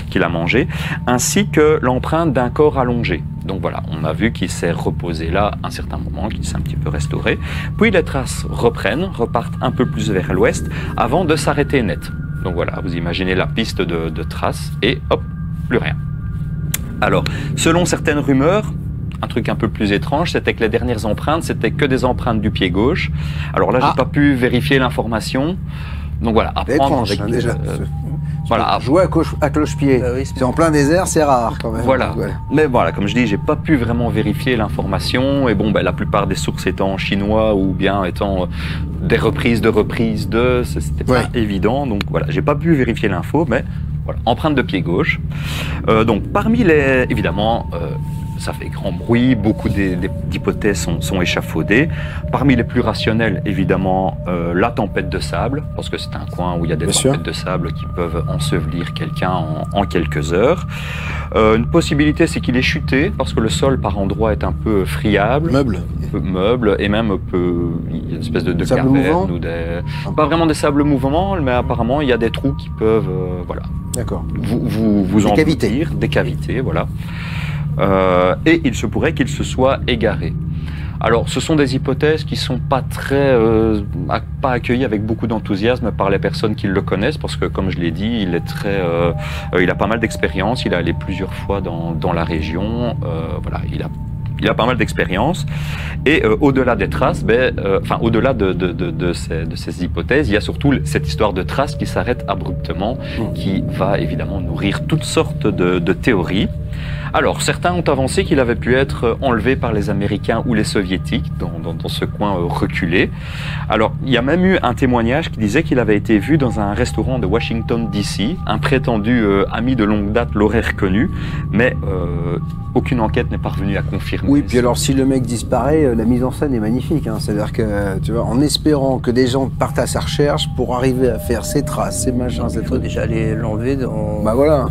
qu'il a mangé, ainsi que l'empreinte d'un corps allongé. Donc voilà, on a vu qu'il s'est reposé là un certain moment, qu'il s'est un petit peu restauré. Puis les traces repartent un peu plus vers l'ouest, avant de s'arrêter net. Donc voilà, vous imaginez la piste de traces, et hop, plus rien. Alors, selon certaines rumeurs, un truc un peu plus étrange, c'était que les dernières empreintes, c'était que des empreintes du pied gauche. Alors là, j'ai pas pu vérifier l'information. Donc voilà, à prendre avec... déjà. Voilà. Jouer à cloche-pied, c'est en plein désert, c'est rare quand même. Voilà. Ouais. Mais voilà, comme je dis, j'ai pas pu vraiment vérifier l'information. Et bon, la plupart des sources étant chinois ou bien étant des reprises de, c'était pas évident. Donc voilà, j'ai pas pu vérifier l'info, mais voilà, empreinte de pied gauche. Donc parmi les, évidemment. Ça fait grand bruit, beaucoup d'hypothèses sont échafaudées. Parmi les plus rationnelles, évidemment, la tempête de sable, parce que c'est un coin où il y a des tempêtes de sable qui peuvent ensevelir quelqu'un en quelques heures. Une possibilité, c'est qu'il ait chuté, parce que le sol, par endroits, est un peu friable. Meuble, et même il y a une espèce de caverne ou des... Pas vraiment des sables mouvants, mais apparemment, il y a des trous qui peuvent, voilà. D'accord. Vous en dire, des cavités, voilà. Et il se pourrait qu'il se soit égaré. Alors, ce sont des hypothèses qui ne sont pas pas accueillies avec beaucoup d'enthousiasme par les personnes qui le connaissent, parce que, comme je l'ai dit, il a pas mal d'expérience, il est allé plusieurs fois dans la région, voilà, il a pas mal d'expérience. Et au-delà des traces, au-delà de ces hypothèses, il y a surtout cette histoire de traces qui s'arrête abruptement, qui va évidemment nourrir toutes sortes de théories. Alors, certains ont avancé qu'il avait pu être enlevé par les Américains ou les Soviétiques dans ce coin reculé. Alors, il y a même eu un témoignage qui disait qu'il avait été vu dans un restaurant de Washington, D.C. Un prétendu ami de longue date l'aurait reconnu, mais aucune enquête n'est parvenue à confirmer. Oui, puis alors si le mec disparaît, la mise en scène est magnifique. Hein. C'est-à-dire que, tu vois, en espérant que des gens partent à sa recherche pour arriver à faire ses traces, ses machins, il faut déjà aller l'enlever au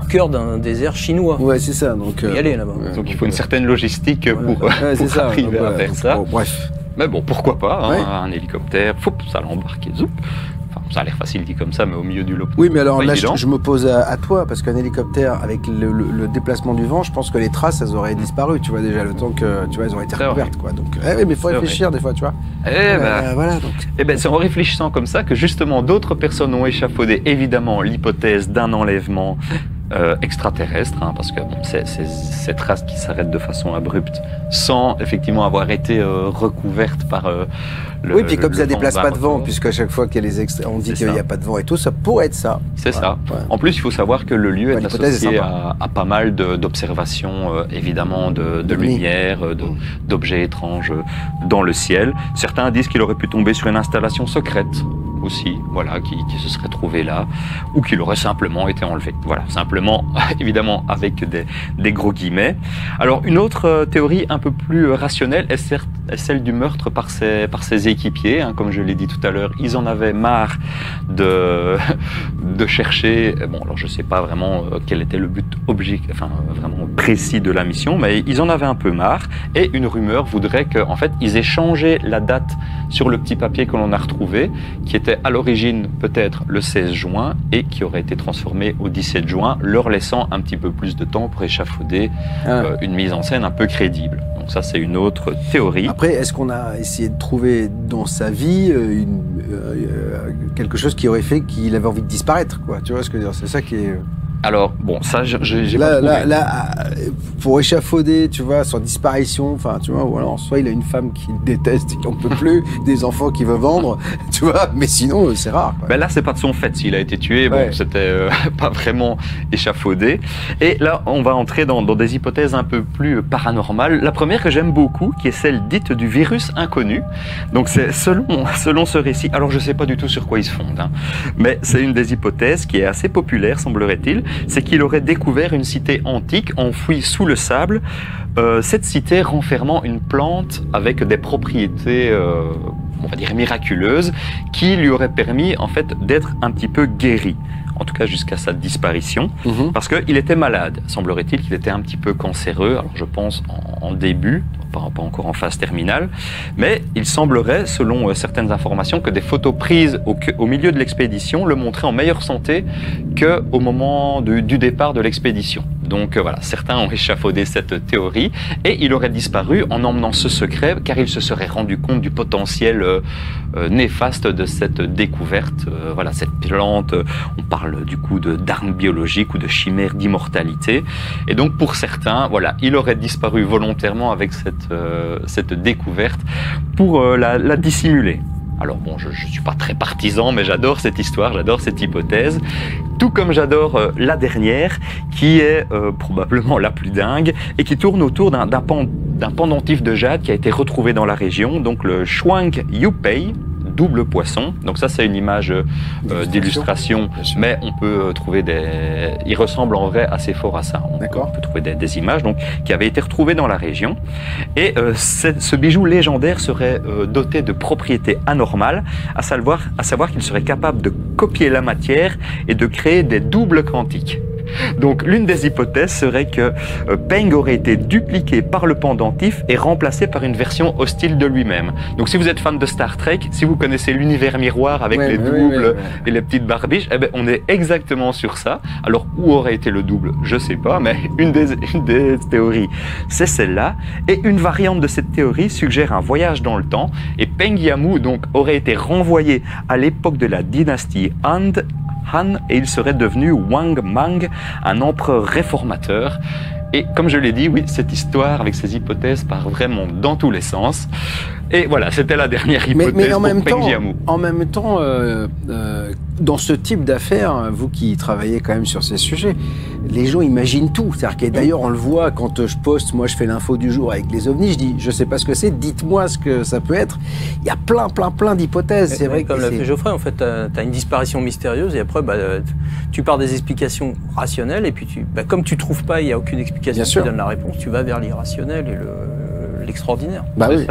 cœur d'un désert chinois. Ouais, c'est ça. Donc, y aller là-bas. Donc il faut une certaine logistique pour arriver à faire ça. Bref. Mais bon, pourquoi pas, hein, un hélicoptère, ça l'embarque et zoup. Enfin, ça a l'air facile dit comme ça, mais au milieu du lot. Oui, mais alors là, je me pose à toi, parce qu'un hélicoptère, avec le déplacement du vent, je pense que les traces, elles auraient disparu, tu vois, déjà, le temps que, tu vois, elles auraient été recouvertes, quoi. Donc, mais il faut réfléchir des fois, tu vois. Voilà, donc. C'est en réfléchissant comme ça que, justement, d'autres personnes ont échafaudé, évidemment, l'hypothèse d'un enlèvement extraterrestre, hein, parce que bon, ces traces qui s'arrêtent de façon abrupte sans effectivement avoir été recouvertes par oui, puis comme ça déplace pas de vent, puisqu'à chaque fois qu'il y a on dit qu'il n'y a pas de vent et tout, ça pourrait être ça. C'est ça. Ouais. En plus, il faut savoir que le lieu est associé à pas mal d'observations, évidemment, de lumière, d'objets étranges dans le ciel. Certains disent qu'il aurait pu tomber sur une installation secrète aussi, voilà, qui se serait trouvé là, ou qu'il aurait simplement été enlevé. Voilà, simplement, évidemment, avec des gros guillemets. Alors, une autre théorie un peu plus rationnelle est celle du meurtre par ses équipiers. Hein, comme je l'ai dit tout à l'heure, ils en avaient marre de chercher. Bon, alors je sais pas vraiment quel était le but vraiment précis de la mission, mais ils en avaient un peu marre. Et une rumeur voudrait qu'en fait, ils aient changé la date sur le petit papier que l'on a retrouvé, qui était à l'origine peut-être le 16 juin et qui aurait été transformé au 17 juin, leur laissant un petit peu plus de temps pour échafauder une mise en scène un peu crédible. Donc ça, c'est une autre théorie. Après, est-ce qu'on a essayé de trouver dans sa vie quelque chose qui aurait fait qu'il avait envie de disparaître, quoi? Tu vois ce que je veux dire? C'est ça qui est... Alors, bon, ça, j'ai pas trouvé. Là, pour échafauder, tu vois, son disparition, enfin, tu vois, ou alors, soit il a une femme qui le déteste et qui n'en peut plus, des enfants qu'il veut vendre, tu vois, mais sinon, c'est rare, quoi. Ben là, c'est pas de son fait. S'il a été tué, bon, c'était pas vraiment échafaudé. Et là, on va entrer dans des hypothèses un peu plus paranormales. La première que j'aime beaucoup, qui est celle dite du virus inconnu. Donc, c'est selon ce récit, alors je sais pas du tout sur quoi il se fonde, hein, mais c'est une des hypothèses qui est assez populaire, semblerait-il. c'est qu'il aurait découvert une cité antique enfouie sous le sable. Cette cité renfermant une plante avec des propriétés, on va dire miraculeuses, qui lui auraient permis en fait d'être un petit peu guéri. En tout cas jusqu'à sa disparition, parce qu'il était malade. Semblerait-il qu'il était un petit peu cancéreux, alors je pense en début, pas encore en phase terminale, mais il semblerait, selon certaines informations, que des photos prises au milieu de l'expédition le montraient en meilleure santé qu'au moment du départ de l'expédition. Donc voilà, certains ont échafaudé cette théorie, et il aurait disparu en emmenant ce secret, car il se serait rendu compte du potentiel néfaste de cette découverte. Voilà, cette plante, on parle du coup d'armes biologiques ou de chimères d'immortalité. Et donc pour certains, voilà, il aurait disparu volontairement avec cette découverte pour la dissimuler. Alors bon, je ne suis pas très partisan, mais j'adore cette histoire, j'adore cette hypothèse. Tout comme j'adore la dernière, qui est probablement la plus dingue, et qui tourne autour d'un pendentif de jade qui a été retrouvé dans la région, donc le Shuang Yupei, double poisson. Donc ça, c'est une image d'illustration, mais on peut trouver il ressemble en vrai assez fort à ça. On peut trouver des images donc, qui avaient été retrouvées dans la région. Et ce bijou légendaire serait doté de propriétés anormales, à savoir qu'il serait capable de copier la matière et de créer des doubles quantiques. Donc l'une des hypothèses serait que Peng aurait été dupliqué par le pendentif et remplacé par une version hostile de lui-même. Donc si vous êtes fan de Star Trek, si vous connaissez l'univers miroir avec les doubles et les petites barbiches, eh ben, on est exactement sur ça. Alors où aurait été le double? Je sais pas, mais une des théories, c'est celle-là. Et une variante de cette théorie suggère un voyage dans le temps, et Peng Yamu donc aurait été renvoyé à l'époque de la dynastie Han, et il serait devenu Wang Mang, un empereur réformateur. Et comme je l'ai dit, oui, cette histoire avec ces hypothèses part vraiment dans tous les sens. Et voilà, c'était la dernière hypothèse mais en pour même Peng temps, Jiamu. En même temps, dans ce type d'affaires, vous qui travaillez quand même sur ces sujets, les gens imaginent tout. C'est-à-dire que d'ailleurs, on le voit quand je poste, moi je fais l'info du jour avec les ovnis, je dis, je sais pas ce que c'est, dites-moi ce que ça peut être. Il y a plein d'hypothèses. C'est vrai comme l'a fait Geoffrey, en fait, tu as une disparition mystérieuse et après, tu pars des explications rationnelles et puis comme tu trouves pas, il n'y a aucune explication qui donne la réponse, tu vas vers l'irrationnel et l'extraordinaire. Bah oui.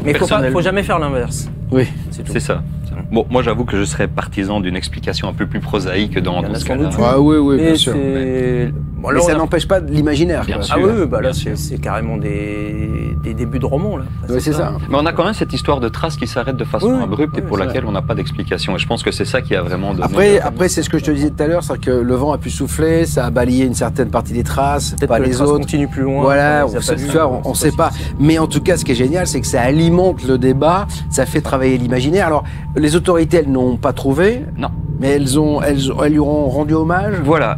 Mais il faut jamais faire l'inverse. Oui, c'est ça. Bon, moi j'avoue que je serais partisan d'une explication un peu peu plus prosaïque dans ce cas-là. Ah oui, bien sûr. Bon, mais ça n'empêche pas de l'imaginaire. Bien sûr. Ah oui, là c'est carrément des débuts de romans. Là. Oui, c'est ça. Mais on a quand même cette histoire de traces qui s'arrête de façon abrupte et pour laquelle on n'a pas d'explication. Et je pense que c'est ça qui a vraiment donné... Après c'est ce que je te disais tout à l'heure, c'est que le vent a pu souffler, ça a balayé une certaine partie des traces, pas les autres. Continue plus loin. Voilà, on ne sait pas. Mais en tout cas, ce qui est génial, c'est que ça alimente le débat, ça fait travailler l'imaginaire. Alors, les autorités, elles n'ont pas trouvé. Non. Mais elles lui auront rendu hommage. Voilà.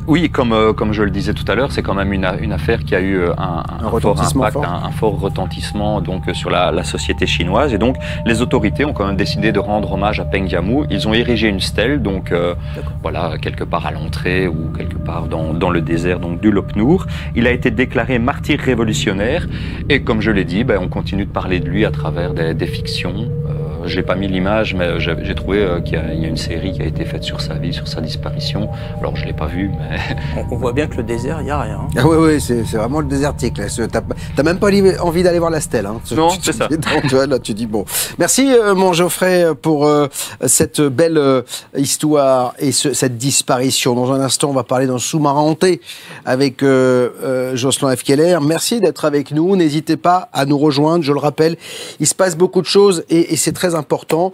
Oui, comme je le disais tout à l'heure, c'est quand même une affaire qui a eu un fort impact, un fort retentissement donc, sur la société chinoise. Et donc, les autorités ont quand même décidé de rendre hommage à Peng Jiamu. Ils ont érigé une stèle, donc voilà, quelque part à l'entrée ou quelque part dans le désert donc, du Lop Nour. Il a été déclaré martyr révolutionnaire. Et comme je l'ai dit, on continue de parler de lui à travers des fictions. Je n'ai pas mis l'image, mais j'ai trouvé qu'il y a une série qui a été faite sur sa vie, sur sa disparition. Alors, je ne l'ai pas vue, mais... On voit bien que le désert, il n'y a rien. Ah oui, c'est vraiment le désertique. Tu n'as même pas envie d'aller voir la stèle. Hein. Non, c'est ça. Là, tu dis bon. Merci, mon Geoffrey, pour cette belle histoire et cette disparition. Dans un instant, on va parler d'un sous-marin hanté avec Jocelyn F. Keller. Merci d'être avec nous. N'hésitez pas à nous rejoindre. Je le rappelle, il se passe beaucoup de choses et c'est très important.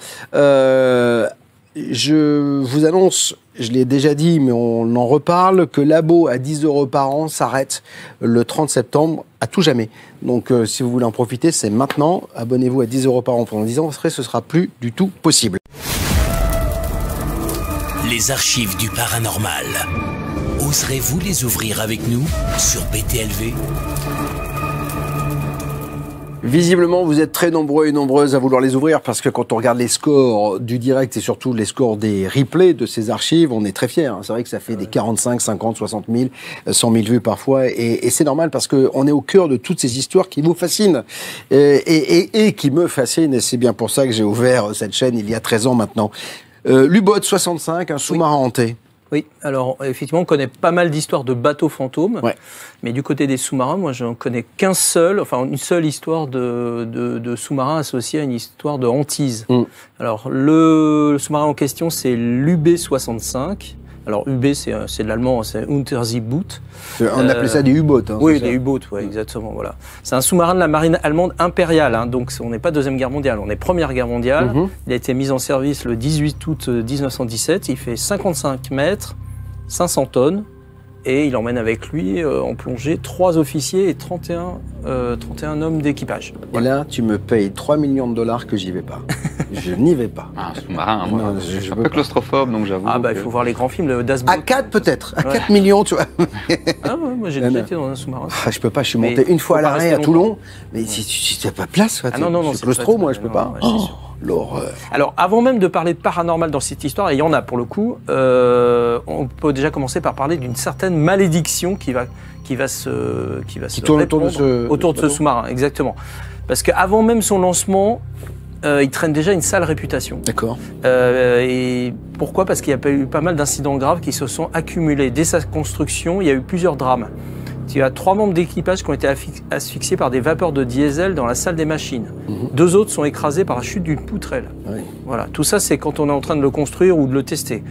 Je vous annonce, je l'ai déjà dit, mais on en reparle, que l'abo à 10 € par an s'arrête le 30 septembre à tout jamais. Donc, si vous voulez en profiter, c'est maintenant. Abonnez-vous à 10 € par an pendant 10 ans, ce sera plus du tout possible. Les archives du paranormal. Oserez-vous les ouvrir avec nous sur BTLV ? Visiblement, vous êtes très nombreux et nombreuses à vouloir les ouvrir parce que quand on regarde les scores du direct et surtout les scores des replays de ces archives, on est très fiers. C'est vrai que ça fait des 45, 50, 60 000, 100 000 vues parfois et c'est normal parce qu'on est au cœur de toutes ces histoires qui vous fascinent et qui me fascinent et c'est bien pour ça que j'ai ouvert cette chaîne il y a 13 ans maintenant. L'U-Boat 65, un sous-marin hanté. Oui, alors effectivement, on connaît pas mal d'histoires de bateaux fantômes, mais du côté des sous-marins, moi, j'en connais une seule histoire de sous-marin associée à une histoire de hantise. Alors, le sous-marin en question, c'est l'UB-65. Alors, UB, c'est de l'allemand, c'est Unterseeboot. On appelait ça des U-boats. Hein, oui, des U-boats, exactement. Voilà. C'est un sous-marin de la marine allemande impériale, hein, donc on n'est pas Deuxième Guerre mondiale, on est Première Guerre mondiale. Il a été mis en service le 18 août 1917, il fait 55 mètres, 500 tonnes, et il emmène avec lui en plongée 3 officiers et 31 hommes d'équipage. Et là, tu me payes 3 millions de dollars que j'y vais pas. Je n'y vais pas. Un sous-marin, moi, je suis un peu claustrophobe, donc j'avoue. Ah bah, il faut voir les grands films, le Das Boot. À 4 peut-être, à 4 millions, tu vois. Ah ouais, moi j'ai déjà été dans un sous-marin. Ah, je peux pas, je suis monté une fois à l'arrêt à Toulon, mais si tu n'as pas de place, je suis claustro, moi, je peux pas. L'horreur. Alors, avant même de parler de paranormal dans cette histoire, et il y en a pour le coup, on peut déjà commencer par parler d'une certaine malédiction qui tourne autour de ce sous-marin, exactement. Parce qu'avant même son lancement, il traîne déjà une sale réputation. D'accord. Et pourquoi? Parce qu'il y a eu pas mal d'incidents graves qui se sont accumulés. Dès sa construction, il y a eu plusieurs drames. Il y a 3 membres d'équipage qui ont été asphyxiés par des vapeurs de diesel dans la salle des machines. 2 autres sont écrasés par la chute d'une poutrelle. Voilà. Tout ça, c'est quand on est en train de le construire ou de le tester.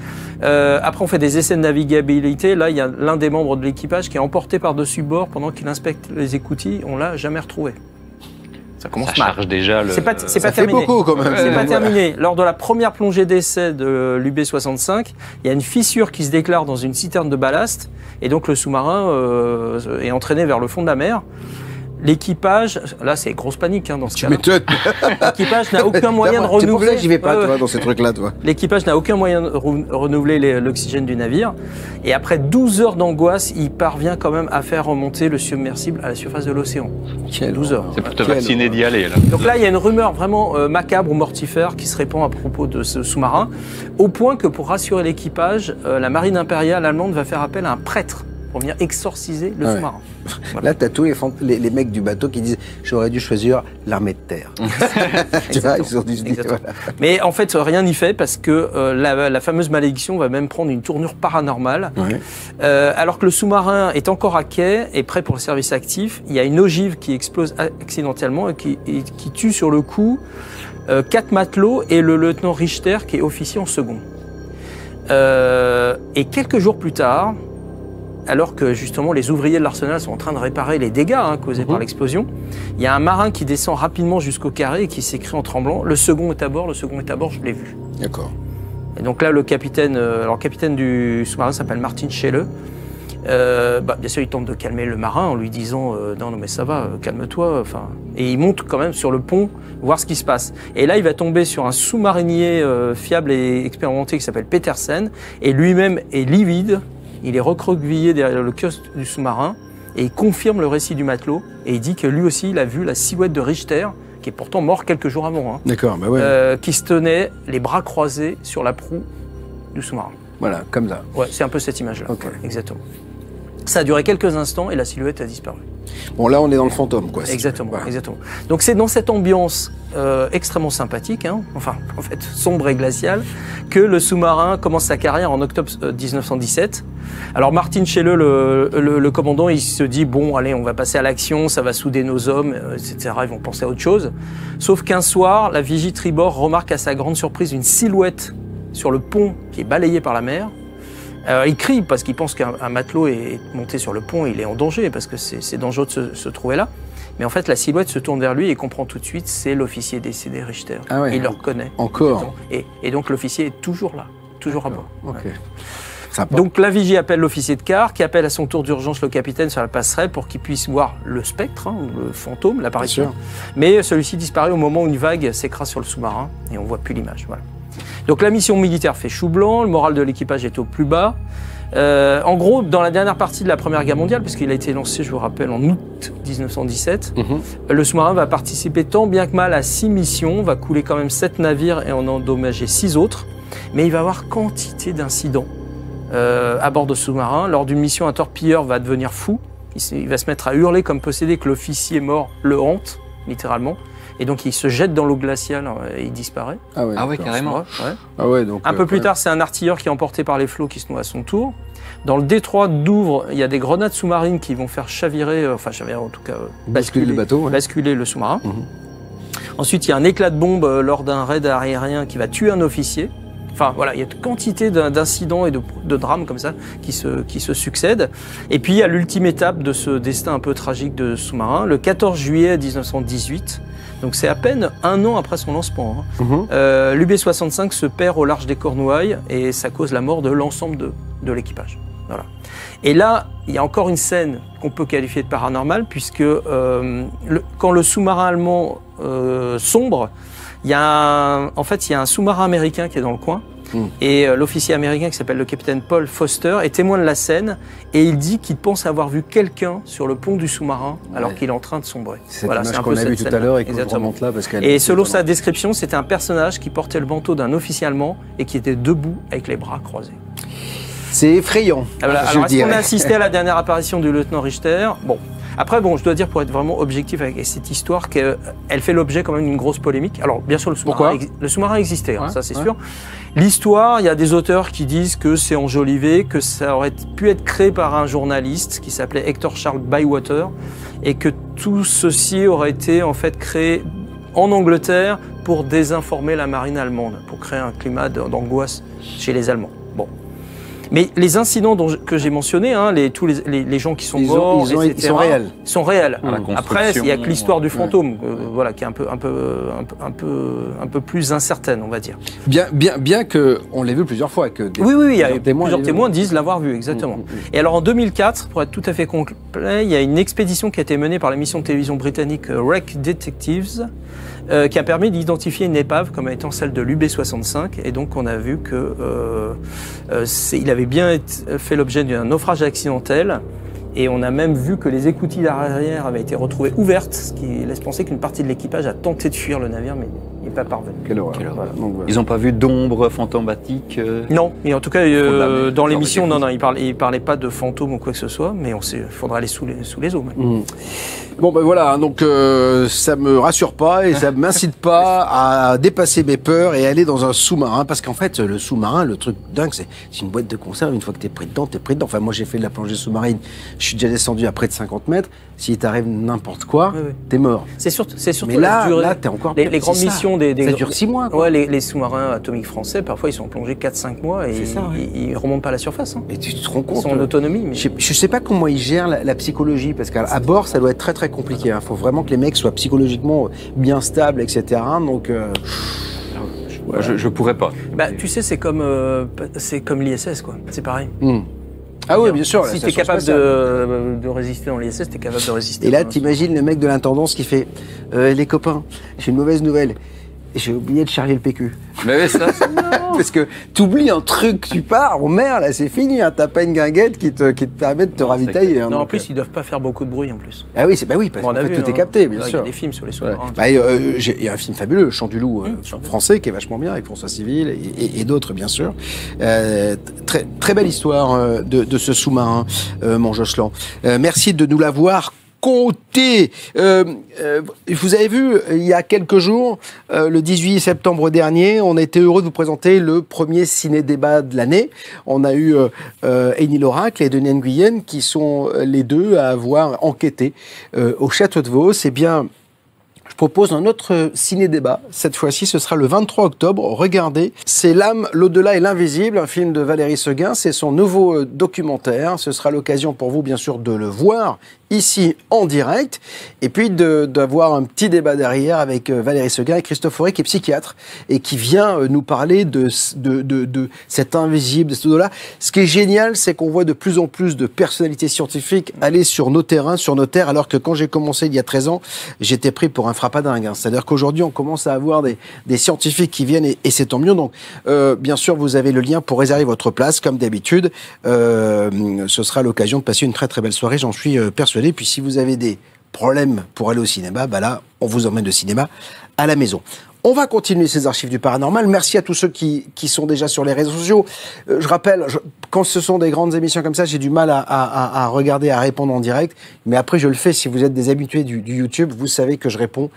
Après, on fait des essais de navigabilité. Là, il y a l'un des membres de l'équipage qui est emporté par-dessus bord pendant qu'il inspecte les écoutilles. On l'a jamais retrouvé. Ça commence mal. Charge déjà le... C'est pas terminé. Beaucoup, quand même. C'est pas terminé. Lors de la première plongée d'essai de l'UB-65, il y a une fissure qui se déclare dans une citerne de ballast, et donc le sous-marin est entraîné vers le fond de la mer. L'équipage, là c'est grosse panique dans ce cas-là. L'équipage n'a aucun moyen de renouveler. C'est pour ça que j'y vais pas, toi, dans ces trucs-là, toi. L'équipage n'a aucun moyen de renouveler l'oxygène du navire. Et après 12 heures d'angoisse, il parvient quand même à faire remonter le submersible à la surface de l'océan. 12 heures. C'est pour te vacciner d'y aller, là. Donc là, il y a une rumeur vraiment macabre ou mortifère qui se répand à propos de ce sous-marin, au point que pour rassurer l'équipage, la marine impériale allemande va faire appel à un prêtre pour venir exorciser le sous-marin. Voilà. Là, tu as tous les mecs du bateau qui disent « j'aurais dû choisir l'armée de terre ». Tu vois, ils ont dû se dire, voilà. Mais en fait, rien n'y fait parce que la fameuse malédiction va même prendre une tournure paranormale. Alors que le sous-marin est encore à quai et prêt pour le service actif, il y a une ogive qui explose accidentellement et qui tue sur le coup 4 matelots et le lieutenant Richter qui est officier en second. Et quelques jours plus tard, alors que justement les ouvriers de l'arsenal sont en train de réparer les dégâts causés par l'explosion, il y a un marin qui descend rapidement jusqu'au carré et qui s'écrie en tremblant « Le second est à bord, je l'ai vu ». D'accord. Et donc là, le capitaine du sous-marin s'appelle Martin Schelle. Bien sûr, il tente de calmer le marin en lui disant non mais ça va, calme-toi. Et il monte quand même sur le pont voir ce qui se passe. Et là, il va tomber sur un sous-marinier fiable et expérimenté qui s'appelle Petersen, et lui-même est livide. Il est recroquevillé derrière le kiosque du sous-marin et il confirme le récit du matelot et il dit que lui aussi il a vu la silhouette de Richter, qui est pourtant mort quelques jours avant, D'accord, qui se tenait les bras croisés sur la proue du sous-marin. Voilà, comme ça. Ouais, c'est un peu cette image-là. Okay. Ouais, exactement. Ça a duré quelques instants et la silhouette a disparu. Bon, là, on est dans le fantôme, quoi. Exactement, exactement. Donc, c'est dans cette ambiance extrêmement sympathique, en fait, sombre et glaciale, que le sous-marin commence sa carrière en octobre 1917. Alors, Martin Schelle, le commandant, il se dit, bon, allez, on va passer à l'action, ça va souder nos hommes, etc. Ils vont penser à autre chose. Sauf qu'un soir, la vigie tribord remarque à sa grande surprise une silhouette sur le pont qui est balayé par la mer. Il crie parce qu'il pense qu'un matelot est monté sur le pont, il est en danger parce que c'est dangereux de se trouver là. Mais en fait, la silhouette se tourne vers lui et comprend tout de suite, c'est l'officier décédé Richter. Ah ouais, il le reconnaît. Encore. Et donc l'officier est toujours là, toujours à bord. Okay. Ouais. Donc la vigie appelle l'officier de quart, qui appelle à son tour d'urgence le capitaine sur la passerelle pour qu'il puisse voir le spectre, ou le fantôme, l'apparition. Mais celui-ci disparaît au moment où une vague s'écrase sur le sous-marin et on ne voit plus l'image. Voilà. Donc la mission militaire fait chou blanc, le moral de l'équipage est au plus bas. En gros, dans la dernière partie de la Première Guerre mondiale, puisqu'il a été lancé, je vous rappelle, en août 1917, le sous-marin va participer tant bien que mal à 6 missions, va couler quand même 7 navires et en endommager 6 autres, mais il va avoir quantité d'incidents à bord de sous-marin. Lors d'une mission, un torpilleur va devenir fou, il va se mettre à hurler comme possédé que l'officier mort le hante, littéralement. Et donc il se jette dans l'eau glaciale et il disparaît. Ah ouais carrément. Ouais. Ah ouais, donc, un peu plus tard, c'est un artilleur qui est emporté par les flots qui se noie à son tour. Dans le détroit d'Ouvre, il y a des grenades sous-marines qui vont faire chavirer en tout cas basculer le bateau, basculer le sous-marin. Ensuite, il y a un éclat de bombe lors d'un raid aérien qui va tuer un officier. Enfin voilà, il y a une quantité d'incidents et de drames comme ça qui se succèdent. Et puis il y a l'ultime étape de ce destin un peu tragique de sous-marin, le 14 juillet 1918. Donc c'est à peine un an après son lancement. L'UB-65 se perd au large des Cornouailles et ça cause la mort de l'ensemble de l'équipage. Voilà. Et là, il y a encore une scène qu'on peut qualifier de paranormale, puisque quand le sous-marin allemand sombre, il y a un sous-marin américain qui est dans le coin, et l'officier américain qui s'appelle le capitaine Paul Foster est témoin de la scène, et il dit qu'il pense avoir vu quelqu'un sur le pont du sous-marin alors qu'il est en train de sombrer. C'est voilà, l'image qu'on a vue tout à l'heure et qu'on remonte là. Et selon sa description, c'était un personnage qui portait le manteau d'un officier allemand et qui était debout avec les bras croisés. C'est effrayant. Alors est-ce qu'on a assisté à la dernière apparition du lieutenant Richter? Bon. Après, je dois dire, pour être vraiment objectif avec cette histoire, qu'elle fait l'objet quand même d'une grosse polémique. Alors, bien sûr, le sous-marin existait, ça c'est sûr. L'histoire, il y a des auteurs qui disent que c'est enjolivé, que ça aurait pu être créé par un journaliste qui s'appelait Hector Charles Bywater, et que tout ceci aurait été en fait créé en Angleterre pour désinformer la marine allemande, pour créer un climat d'angoisse chez les Allemands. Bon. Mais les incidents que j'ai mentionnés, tous les gens qui sont morts, etc., ils sont réels. Sont réels. Après, il n'y a que l'histoire du fantôme, qui est un peu plus incertaine, on va dire. Bien qu'on l'ait vu plusieurs fois. Oui, il y a plusieurs témoins disent l'avoir vu, exactement. Et alors en 2004, pour être tout à fait complet, il y a une expédition qui a été menée par la mission de télévision britannique Wreck Detectives, qui a permis d'identifier une épave comme étant celle de l'UB-65, et donc on a vu que il avait bien fait l'objet d'un naufrage accidentel, et on a même vu que les écoutilles arrière avaient été retrouvées ouvertes, ce qui laisse penser qu'une partie de l'équipage a tenté de fuir le navire, mais il n'est pas parvenu. Quelle horreur. Voilà. Ils n'ont pas vu d'ombre fantomatique Non, mais en tout cas, dans l'émission, il parlait pas de fantômes ou quoi que ce soit, mais il faudra aller sous les eaux. Bon voilà, donc ça me rassure pas et ça m'incite pas à dépasser mes peurs et aller dans un sous-marin, parce qu'en fait le sous-marin, le truc dingue, c'est une boîte de conserve. Une fois que t'es pris dedans, t'es pris dedans. Enfin moi j'ai fait de la plongée sous-marine, je suis déjà descendu à près de 50 mètres. S'il t'arrive n'importe quoi, t'es mort. C'est surtout mais là, t'es encore les grandes missions ça dure 6 mois. Ouais, les sous-marins atomiques français, parfois ils sont plongés 4-5 mois et ils remontent pas à la surface. Et tu te rends compte, ils sont en autonomie. Mais... Je sais pas comment ils gèrent la psychologie, parce qu'à bord ça doit être très très compliqué. Il faut vraiment que les mecs soient psychologiquement bien stables, etc. Donc je pourrais pas. Tu sais, c'est comme l'ISS, quoi. C'est pareil. Ah oui, bien sûr. Si tu es capable de résister dans l'ISS, tu es capable de résister. Et là, t'imagines le mec de l'intendance qui fait les copains, j'ai une mauvaise nouvelle. J'ai oublié de charger le PQ. Mais ça, parce que t'oublies un truc, tu pars, merde, là c'est fini, t'as pas une guinguette qui te permet de te ravitailler. Non, en plus, ils doivent pas faire beaucoup de bruit en plus. Ah oui, parce qu'en fait, tout est capté, bien sûr. Il y a des films sur les sous-marins. Il y a un film fabuleux, Chant du Loup, français, qui est vachement bien, avec François Civil et d'autres, bien sûr. Très, très belle histoire de ce sous-marin, mon Jocelyn. Merci de nous l'avoir compté. Vous avez vu, il y a quelques jours, le 18 septembre dernier, on a été heureux de vous présenter le premier ciné-débat de l'année. On a eu Énie Loracle et Denis Nguyen, qui sont les deux à avoir enquêté au Château de Vaux. C'est bien... Je propose un autre ciné-débat. Cette fois-ci, ce sera le 23 octobre. Regardez, c'est L'âme, l'au-delà et l'invisible, un film de Valérie Seguin. C'est son nouveau documentaire. Ce sera l'occasion pour vous, bien sûr, de le voir ici en direct, et puis d'avoir un petit débat derrière avec Valérie Seguin et Christophe Fauré, qui est psychiatre et qui vient nous parler de cet invisible, de ce au-delà. Ce qui est génial, c'est qu'on voit de plus en plus de personnalités scientifiques aller sur nos terrains, sur nos terres, alors que quand j'ai commencé il y a 13 ans, j'étais pris pour un frappadingue. C'est-à-dire qu'aujourd'hui, on commence à avoir des scientifiques qui viennent, et c'est tant mieux. Donc, bien sûr, vous avez le lien pour réserver votre place, comme d'habitude. Ce sera l'occasion de passer une très très belle soirée, j'en suis persuadé. Puis si vous avez des problèmes pour aller au cinéma, là, on vous emmène le cinéma à la maison. On va continuer ces archives du paranormal. Merci à tous ceux qui sont déjà sur les réseaux sociaux. Je rappelle, quand ce sont des grandes émissions comme ça, j'ai du mal à regarder, à répondre en direct. Mais après, je le fais. Si vous êtes des habitués du YouTube, vous savez que je réponds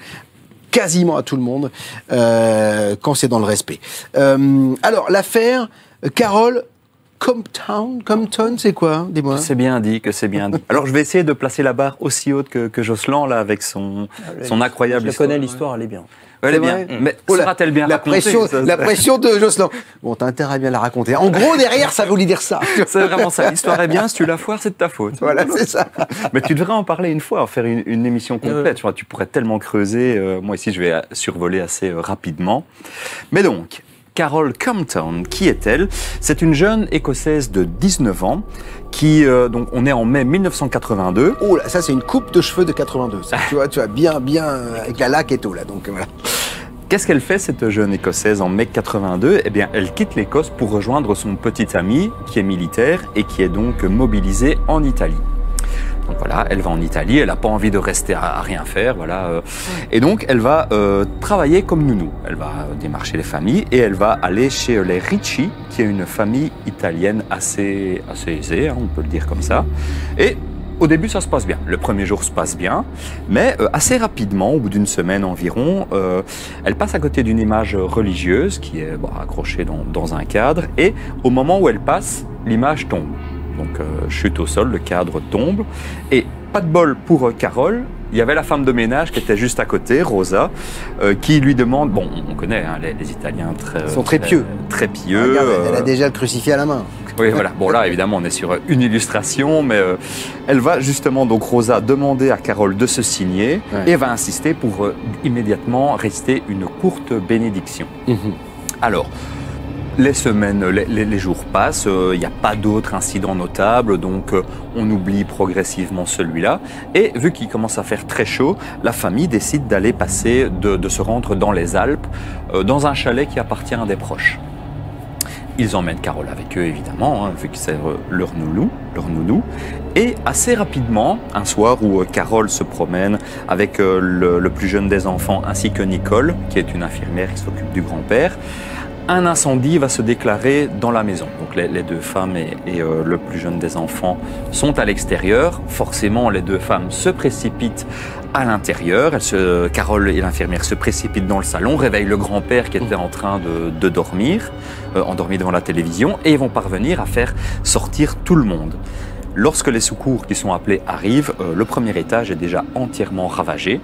quasiment à tout le monde quand c'est dans le respect. Alors, l'affaire Carole Compton, c'est quoi? Dis-moi. C'est bien dit, que c'est bien dit. Alors, je vais essayer de placer la barre aussi haute que Jocelyn, là, avec son incroyable histoire. Je connais l'histoire, elle est bien. Elle est bien. Mais sera-t-elle bien racontée? La pression de Jocelyn. Bon, t'as intérêt à bien la raconter. En gros, derrière, ça voulait dire ça. C'est vraiment ça. L'histoire est bien, si tu la foires, c'est de ta faute. Voilà, c'est ça. Mais tu devrais en parler une fois, en faire une émission complète. Tu pourrais tellement creuser. Moi, ici, je vais survoler assez rapidement. Mais donc, Carole Compton, qui est-elle? C'est une jeune Écossaise de 19 ans qui, donc on est en mai 1982. Oh là, ça c'est une coupe de cheveux de 82. Ça, tu vois bien avec la laque et tout là. Donc voilà. Qu'est-ce qu'elle fait, cette jeune Écossaise, en mai 82? Eh bien, elle quitte l'Écosse pour rejoindre son petit ami qui est militaire et qui est donc mobilisé en Italie. Donc voilà, elle va en Italie, elle n'a pas envie de rester à rien faire, voilà. Et donc, elle va travailler comme nounou. Elle va démarcher les familles et elle va aller chez les Ricci, qui est une famille italienne assez aisée, hein, on peut le dire comme ça. Et au début, ça se passe bien. Le premier jour se passe bien, mais assez rapidement, au bout d'une semaine environ, elle passe à côté d'une image religieuse qui est accrochée dans un cadre. Et au moment où elle passe, l'image tombe. Donc chute au sol, le cadre tombe. Et pas de bol pour Carole, il y avait la femme de ménage qui était juste à côté, Rosa, qui lui demande, bon, on connaît hein, les Italiens sont très pieux. Très pieux. Regarde, elle a déjà le crucifix à la main. Oui, voilà. Bon, là, évidemment, on est sur une illustration, mais elle va justement, donc Rosa, demander à Carole de se signer et va insister pour immédiatement réciter une courte bénédiction. Alors, les semaines, les jours passent, il n'y a pas d'autres incidents notables, donc on oublie progressivement celui-là. Et vu qu'il commence à faire très chaud, la famille décide d'aller passer, de se rendre dans les Alpes, dans un chalet qui appartient à des proches. Ils emmènent Carole avec eux, évidemment, hein, vu que c'est leur nounou. Et assez rapidement, un soir où Carole se promène avec le plus jeune des enfants, ainsi que Nicole, qui est une infirmière qui s'occupe du grand-père, un incendie va se déclarer dans la maison. Donc les deux femmes et le plus jeune des enfants sont à l'extérieur. Forcément, les deux femmes se précipitent à l'intérieur. Carole et l'infirmière se précipitent dans le salon, réveillent le grand-père qui était en train de dormir, endormi devant la télévision, et ils vont parvenir à faire sortir tout le monde. Lorsque les secours qui sont appelés arrivent, le premier étage est déjà entièrement ravagé.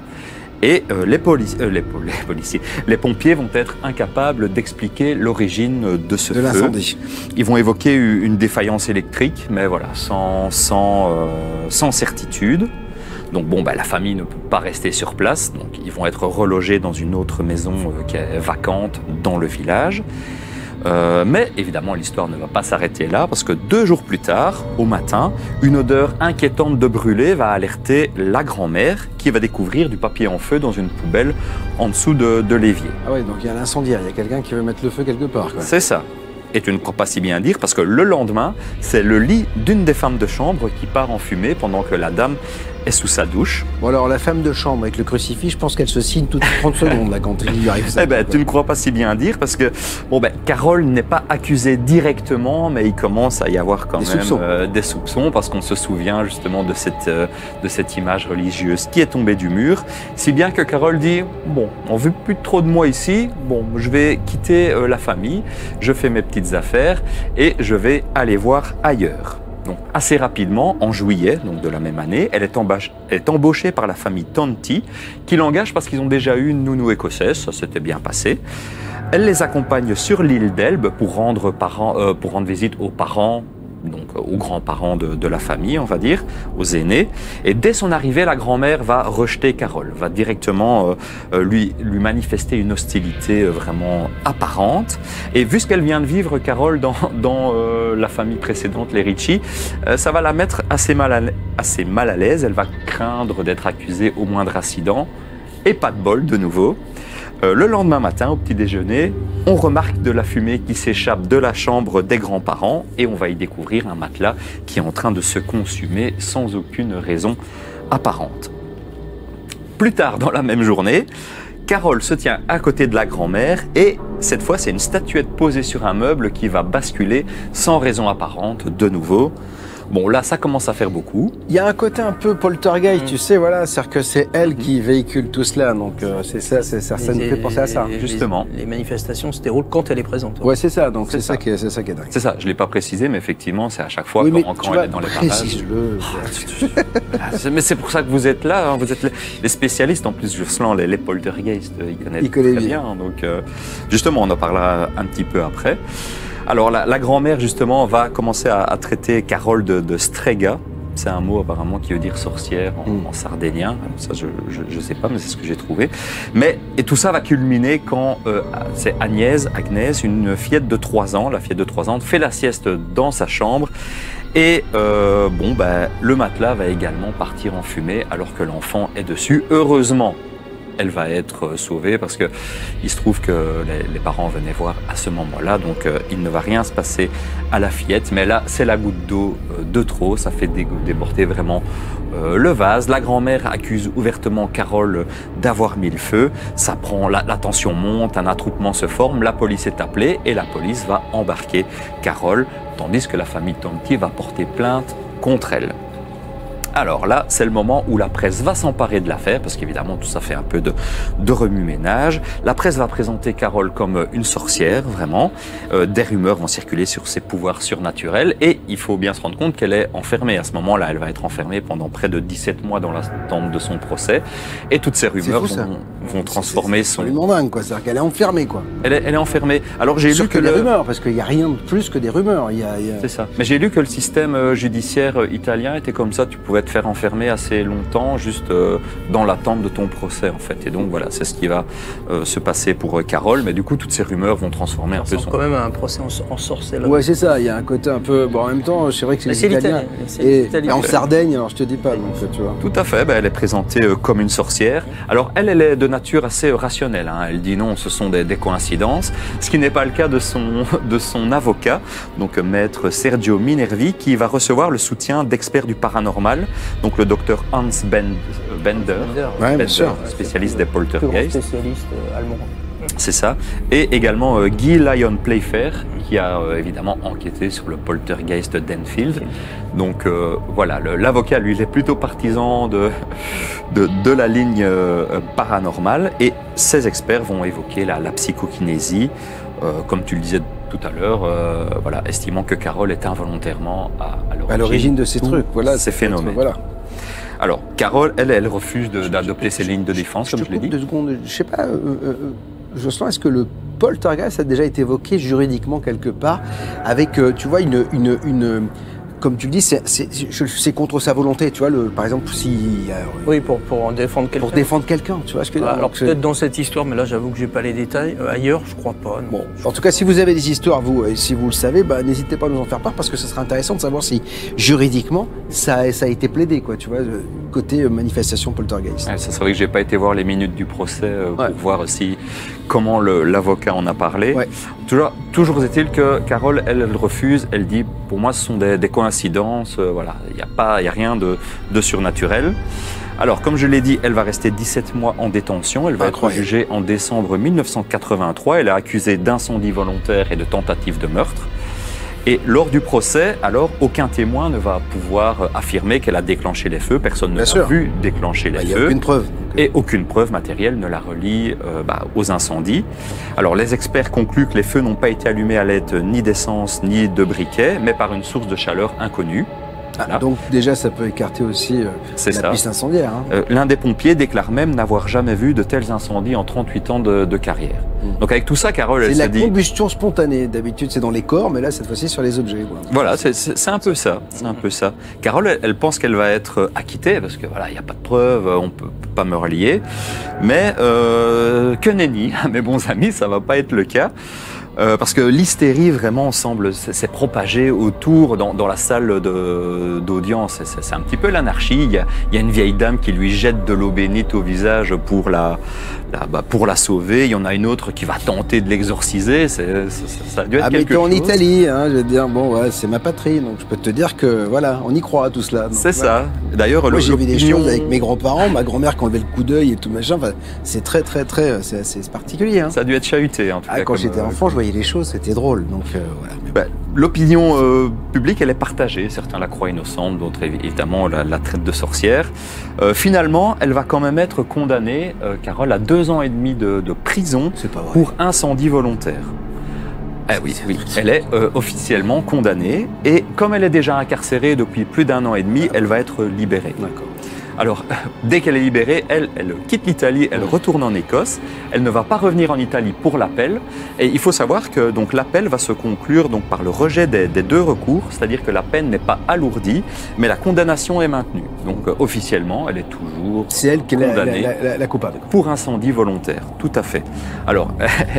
Et les pompiers vont être incapables d'expliquer l'origine de ce feu. L'incendie. Ils vont évoquer une défaillance électrique, mais voilà, sans certitude. Donc bon, la famille ne peut pas rester sur place, donc ils vont être relogés dans une autre maison qui est vacante dans le village. Mais évidemment, l'histoire ne va pas s'arrêter là, parce que 2 jours plus tard, au matin, une odeur inquiétante de brûlé va alerter la grand-mère qui va découvrir du papier en feu dans une poubelle en dessous de l'évier. Ah oui, donc il y a l'incendiaire, il y a quelqu'un qui veut mettre le feu quelque part. C'est ça. Et tu ne crois pas si bien dire, parce que le lendemain, c'est le lit d'une des femmes de chambre qui part en fumée pendant que la dame est sous sa douche. Bon alors, la femme de chambre avec le crucifix, je pense qu'elle se signe toutes les 30 secondes là, quand il lui arrive ça. Eh ben, tu ne crois pas si bien dire, parce que Carole n'est pas accusée directement, mais il commence à y avoir quand même des soupçons, parce qu'on se souvient justement de cette image religieuse qui est tombée du mur, si bien que Carole dit « Bon, on ne veut plus trop de moi ici, bon, je vais quitter la famille, je fais mes petites affaires et je vais aller voir ailleurs ». Donc, assez rapidement, en juillet donc de la même année, elle est embauchée par la famille Tonti, qui l'engage parce qu'ils ont déjà eu une nounou écossaise, ça s'était bien passé. Elle les accompagne sur l'île d'Elbe pour rendre visite aux parents, donc aux grands-parents de la famille, on va dire, aux aînés. Et dès son arrivée, la grand-mère va rejeter Carole, va directement lui manifester une hostilité vraiment apparente. Et vu ce qu'elle vient de vivre, Carole, dans la famille précédente, les Ricci, ça va la mettre assez mal à l'aise. Elle va craindre d'être accusée au moindre incident. Et pas de bol, de nouveau. Le lendemain matin, au petit déjeuner, on remarque de la fumée qui s'échappe de la chambre des grands-parents et on va y découvrir un matelas qui est en train de se consumer sans aucune raison apparente. Plus tard dans la même journée, Carole se tient à côté de la grand-mère et cette fois, c'est une statuette posée sur un meuble qui va basculer sans raison apparente de nouveau. Bon, là, ça commence à faire beaucoup. Il y a un côté un peu poltergeist, tu sais, voilà, c'est-à-dire que c'est elle qui véhicule tout cela, donc c'est ça, ça nous fait penser à ça. Justement. Les manifestations se déroulent quand elle est présente. Ouais, c'est ça, donc c'est ça qui est dingue. C'est ça, je ne l'ai pas précisé, mais effectivement, c'est à chaque fois quand elle est dans les parages. Mais c'est pour ça que vous êtes là, hein, vous êtes les spécialistes, en plus, Jocelyn, les poltergeist, ils connaissent très bien. Donc, justement, on en parlera un petit peu après. Alors la grand-mère justement va commencer à traiter Carole de strega. C'est un mot apparemment qui veut dire sorcière en sardinien. Ça je sais pas, mais c'est ce que j'ai trouvé. Et tout ça va culminer quand c'est Agnès, une fillette de 3 ans, la fillette de 3 ans, fait la sieste dans sa chambre. Et le matelas va également partir en fumée alors que l'enfant est dessus. Heureusement, elle va être sauvée parce que il se trouve que les parents venaient voir à ce moment-là, donc il ne va rien se passer à la fillette. Mais là, c'est la goutte d'eau de trop, ça fait déborder vraiment le vase. La grand-mère accuse ouvertement Carole d'avoir mis le feu. Ça prend, la tension monte, un attroupement se forme, la police est appelée et la police va embarquer Carole, tandis que la famille Tonti va porter plainte contre elle. Alors là, c'est le moment où la presse va s'emparer de l'affaire, parce qu'évidemment tout ça fait un peu de remue-ménage. La presse va présenter Carole comme une sorcière, vraiment. Des rumeurs vont circuler sur ses pouvoirs surnaturels, et il faut bien se rendre compte qu'elle est enfermée. À ce moment-là, elle va être enfermée pendant près de 17 mois dans l'attente de son procès, et toutes ces rumeurs vont transformer son... C'est absolument dingue, quoi. C'est-à-dire qu'elle est enfermée, quoi. Elle est enfermée. Alors j'ai lu que des rumeurs, parce qu'il n'y a rien de plus que des rumeurs. C'est ça. Mais j'ai lu que le système judiciaire italien était comme ça, tu pouvais te faire enfermer assez longtemps juste dans l'attente de ton procès en fait. Et donc voilà, c'est ce qui va se passer pour Carole, mais du coup toutes ces rumeurs vont transformer un peu son... quand même un procès en sorcellerie. Ouais, c'est ça, il y a un côté un peu... Bon, en même temps, c'est vrai que c'est italien. Et en Sardaigne, alors je te dis pas, donc tu vois. Tout à fait, elle est présentée comme une sorcière. Alors elle est de nature assez rationnelle, hein. Elle dit non, ce sont des coïncidences, ce qui n'est pas le cas de son avocat, donc maître Sergio Minervi, qui va recevoir le soutien d'experts du paranormal, donc le docteur Hans Bender, spécialiste des poltergeists. Spécialiste allemand. C'est ça. Et également Guy Lyon Playfair, qui a évidemment enquêté sur le poltergeist d'Enfield. Donc voilà, l'avocat, lui, il est plutôt partisan de la ligne paranormale. Et ces experts vont évoquer la psychokinésie, comme tu le disais tout à l'heure, voilà, estimant que Carole est involontairement à l'origine de ces trucs, voilà, ces phénomènes. Voilà. Alors, Carole, elle refuse d'adopter ces lignes de défense, comme je l'ai dit. 2 secondes, je sais pas, Jocelyn, est-ce que le poltergeist a déjà été évoqué juridiquement quelque part avec, tu vois, comme tu le dis, c'est contre sa volonté, tu vois, par exemple, si... oui, pour défendre quelqu'un. Pour défendre quelqu'un, tu vois ce que je veux dire. Alors peut-être dans cette histoire, mais là j'avoue que j'ai pas les détails. Ailleurs, je crois pas. Non. Bon, en tout cas, si vous avez des histoires, vous, et si vous le savez, n'hésitez pas à nous en faire part, parce que ce serait intéressant de savoir si, juridiquement, ça a été plaidé, quoi, tu vois, côté manifestation poltergeist. Ouais, ça serait que j'ai pas été voir les minutes du procès pour voir aussi comment l'avocat en a parlé. Ouais. Toujours est-il que Carole, elle refuse, elle dit, pour moi, ce sont des coïncidences, voilà, il n'y a rien de surnaturel. Alors, comme je l'ai dit, elle va rester 17 mois en détention, elle va être jugée en décembre 1983, elle est accusée d'incendie volontaire et de tentative de meurtre. Et lors du procès, alors, aucun témoin ne va pouvoir affirmer qu'elle a déclenché les feux. Personne ne l'a vu déclencher les feux. Il n'y a aucune preuve. Et aucune preuve matérielle ne la relie aux incendies. Alors, les experts concluent que les feux n'ont pas été allumés à l'aide ni d'essence ni de briquet, mais par une source de chaleur inconnue. Voilà. Donc déjà, ça peut écarter aussi la piste incendiaire. Hein. L'un des pompiers déclare même n'avoir jamais vu de tels incendies en 38 ans de carrière. Donc avec tout ça, Carole, elle se dit... C'est la combustion spontanée. D'habitude, c'est dans les corps, mais là, cette fois-ci, sur les objets. Voilà, c'est un peu ça. C'est un peu ça. Carole, elle pense qu'elle va être acquittée, parce que voilà, il n'y a pas de preuves, on ne peut pas me relier. Mais que nenni, mes bons amis, ça ne va pas être le cas. Parce que l'hystérie vraiment semble s'est propagée autour dans la salle d'audience. C'est un petit peu l'anarchie. Il y a une vieille dame qui lui jette de l'eau bénite au visage pour la sauver. Il y en a une autre qui va tenter de l'exorciser. Ça a dû être quelque chose. Mais t'es en Italie, hein, je veux dire, bon, ouais, c'est ma patrie, donc je peux te dire que voilà, on y croit à tout cela. C'est ça. D'ailleurs, moi j'ai vu des choses avec mes grands-parents, ma grand-mère qui enlevait le coup d'œil et tout machin. Enfin, c'est très, c'est particulier. Hein. Ça a dû être chahuté en tout cas. Quand j'étais enfant, je voyais les choses, c'était drôle. Donc voilà. L'opinion publique, elle est partagée. Certains la croient innocente, d'autres évidemment la traitent de sorcière. Finalement, elle va quand même être condamnée, Carole, à 2 ans et demi de prison pour incendie volontaire. Oui, elle est officiellement condamnée et comme elle est déjà incarcérée depuis plus d'1 an et demi, elle va être libérée. D'accord. Alors, dès qu'elle est libérée, elle quitte l'Italie, elle retourne en Écosse. Elle ne va pas revenir en Italie pour l'appel. Et il faut savoir que donc l'appel va se conclure donc par le rejet des 2 recours, c'est-à-dire que la peine n'est pas alourdie, mais la condamnation est maintenue. Donc officiellement, elle est toujours condamnée la coupable pour incendie volontaire. Tout à fait. Alors,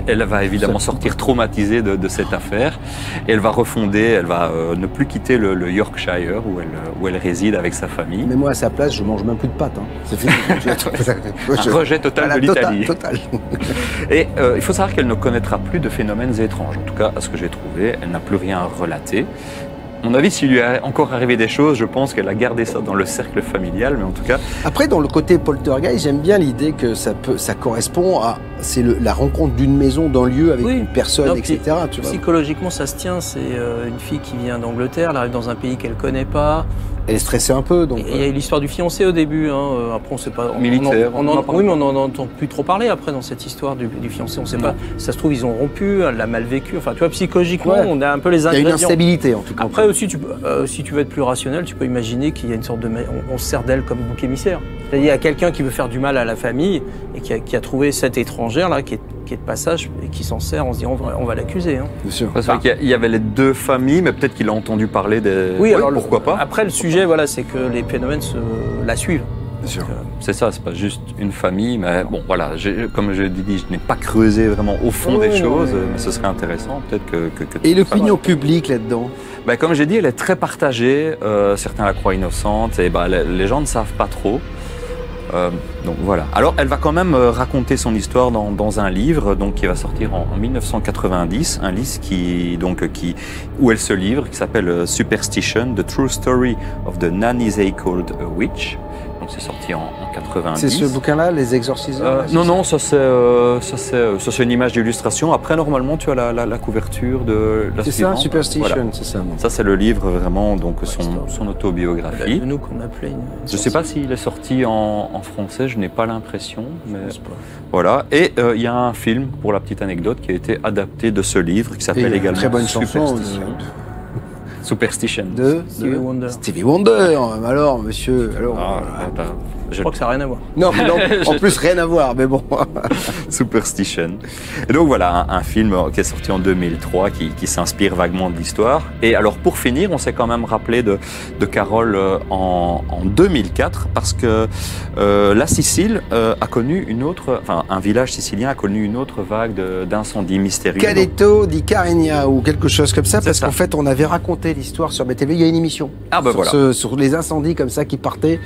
elle va évidemment sortir traumatisée de cette affaire. Et elle va refonder, elle va ne plus quitter le Yorkshire où elle réside avec sa famille. Mais moi, à sa place, je mange même plus de pâtes. Hein. C'est fini. Un rejet total de l'Italie. Total. Et il faut savoir qu'elle ne connaîtra plus de phénomènes étranges. En tout cas, à ce que j'ai trouvé, elle n'a plus rien à relater. À mon avis, s'il lui est encore arrivé des choses, je pense qu'elle a gardé ça dans le cercle familial, mais en tout cas... Après, dans le côté poltergeist, j'aime bien l'idée que ça correspond à... C'est la rencontre d'une maison, d'un lieu avec une personne, etc. Tu vois. Psychologiquement, ça se tient. C'est une fille qui vient d'Angleterre, elle arrive dans un pays qu'elle ne connaît pas. Elle est stressée un peu. Il y a l'histoire du fiancé au début. Après, on ne sait pas... Militaire. Oui, mais on n'en entend plus trop parler après dans cette histoire du fiancé. On ne sait pas. Ça se trouve, ils ont rompu, elle l'a mal vécu. Enfin, tu vois, psychologiquement, on a un peu les ingrédients. Il y a une instabilité, en tout cas. Après aussi, si tu veux être plus rationnel, tu peux imaginer qu'il y a une sorte de... On se sert d'elle comme bouc émissaire. C'est-à-dire, il y a quelqu'un qui veut faire du mal à la famille et qui a trouvé cette étrangère-là, qui est de passage et qui s'en sert en se disant on va l'accuser. Hein. Bien sûr. Parce qu'il y avait les 2 familles, mais peut-être qu'il a entendu parler des... Oui, alors pourquoi pas. Après, le sujet, c'est que les phénomènes la suivent. Bien sûr. C'est ça, c'est pas juste une famille, mais bon, voilà, comme je l'ai dit, je n'ai pas creusé vraiment au fond des choses, mais ce serait intéressant, peut-être que et l'opinion publique là-dedans? Comme j'ai dit, elle est très partagée, certains la croient innocente, et les gens ne savent pas trop. Donc voilà. Alors elle va quand même raconter son histoire dans un livre qui va sortir en 1990, un livre où elle se livre, qui s'appelle Superstition, The True Story of the Nanny They Called a Witch. Donc c'est sorti en 90. C'est ce bouquin-là, Les Exorciseurs? Non, ça c'est une image d'illustration. Après, normalement, tu as la couverture de la suivante. C'est ça, Superstition, voilà. C'est ça. Ça, c'est le livre vraiment, son autobiographie. De nous qu'on appelait je ne sais pas s'il est sorti en français, je n'ai pas l'impression. Mais... Voilà. Et il y a un film, pour la petite anecdote, qui a été adapté de ce livre, qui s'appelle également très bonne chanson. Superstition. De Stevie Wonder. Alors, monsieur. Je crois que ça n'a rien à voir. Non, en plus, rien à voir, mais bon. Superstition. Et donc voilà, un film qui est sorti en 2003, qui s'inspire vaguement de l'histoire. Et alors, pour finir, on s'est quand même rappelé de Carole en 2004, parce que la Sicile a connu un village sicilien a connu une autre vague d'incendies mystérieux. Caletto di Carigna, ou quelque chose comme ça, parce qu'en fait, on avait raconté l'histoire sur BTV, il y a une émission sur les incendies comme ça qui partaient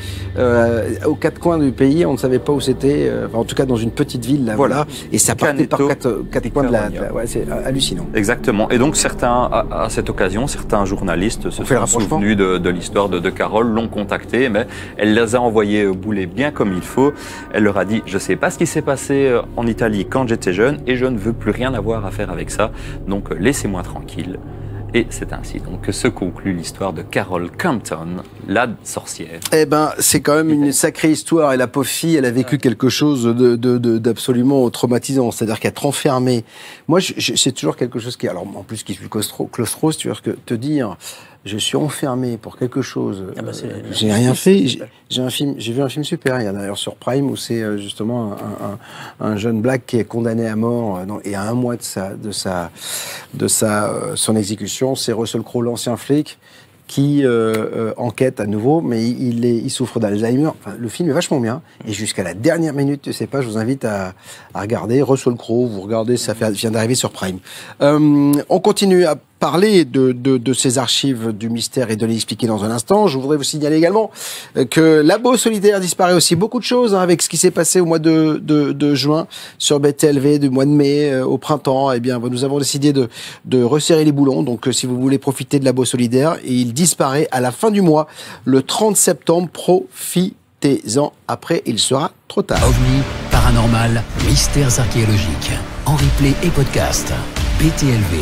aux 4 coins du pays, on ne savait pas où c'était, en tout cas dans une petite ville là, voilà. Et ça partait par 4 coins de la c'est hallucinant. Exactement. Et donc certains, à cette occasion, certains journalistes se sont souvenus de l'histoire de Carole, l'ont contactée, mais elle les a envoyés bouler bien comme il faut. Elle leur a dit, je ne sais pas ce qui s'est passé en Italie quand j'étais jeune et je ne veux plus rien avoir à faire avec ça, donc laissez-moi tranquille. Et c'est ainsi donc que se conclut l'histoire de Carole Compton, la sorcière. C'est quand même une sacrée histoire. Et la pauvre fille, elle a vécu quelque chose d'absolument traumatisant. C'est-à-dire qu'être enfermée. Moi, c'est toujours quelque chose qui, alors en plus, qui est plus claustro, tu vois, que te dire, je suis enfermé pour quelque chose. J'ai rien fait. J'ai vu un film super. Il y a d'ailleurs sur Prime où c'est justement un jeune black qui est condamné à mort et à 1 mois de son exécution. C'est Russell Crowe, l'ancien flic, qui enquête à nouveau, mais il souffre d'Alzheimer. Enfin, le film est vachement bien. Et jusqu'à la dernière minute, je sais pas, je vous invite à regarder Russell Crowe. Vous regardez, ça vient d'arriver sur Prime. On continue à parler de ces archives du mystère et de les expliquer dans un instant. Je voudrais vous signaler également que Labo Solidaire disparaît aussi beaucoup de choses avec ce qui s'est passé au mois de juin sur BTLV, du mois de mai au printemps. Eh bien, nous avons décidé de resserrer les boulons. Donc, si vous voulez profiter de Labo Solidaire, et il disparaît à la fin du mois, le 30 septembre. Profitez-en. Après, il sera trop tard. OVNI, paranormal, mystères archéologiques, en replay et podcast. BTLV.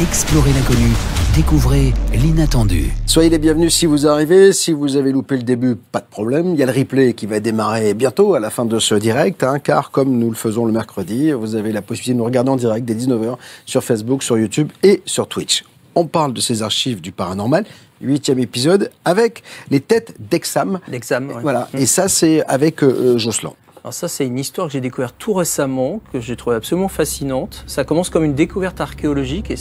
Explorez l'inconnu, découvrez l'inattendu. Soyez les bienvenus si vous arrivez. Si vous avez loupé le début, pas de problème. Il y a le replay qui va démarrer bientôt à la fin de ce direct, car comme nous le faisons le mercredi, vous avez la possibilité de nous regarder en direct dès 19h sur Facebook, sur YouTube et sur Twitch. On parle de ces archives du paranormal, 8e épisode, avec les têtes d'Exam. D'Exam, oui. Voilà. Et ça, c'est avec Jocelyn. Alors ça, c'est une histoire que j'ai découverte tout récemment, que j'ai trouvée absolument fascinante. Ça commence comme une découverte archéologique et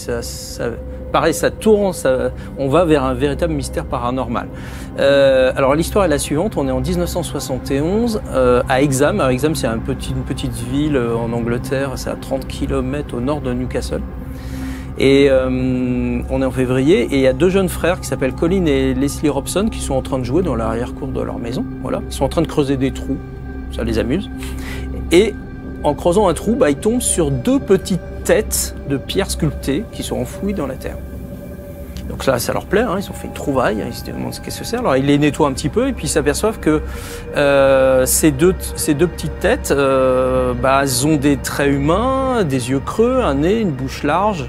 pareil, ça tourne, on va vers un véritable mystère paranormal. Alors l'histoire est la suivante, on est en 1971 à Exam. Alors Exam, c'est une petite ville en Angleterre, c'est à 30 km au nord de Newcastle. Et on est en février et il y a deux jeunes frères qui s'appellent Colin et Leslie Robson qui sont en train de jouer dans l'arrière-cour de leur maison. Voilà. Ils sont en train de creuser des trous. Ça les amuse. Et en creusant un trou, ils tombent sur deux petites têtes de pierre sculptées qui sont enfouies dans la terre. Donc là, ça leur plaît, hein, ils ont fait une trouvaille, ils se demandent ce que c'est. Alors ils les nettoient un petit peu et puis ils s'aperçoivent que ces deux petites têtes, elles ont des traits humains, des yeux creux, un nez, une bouche large.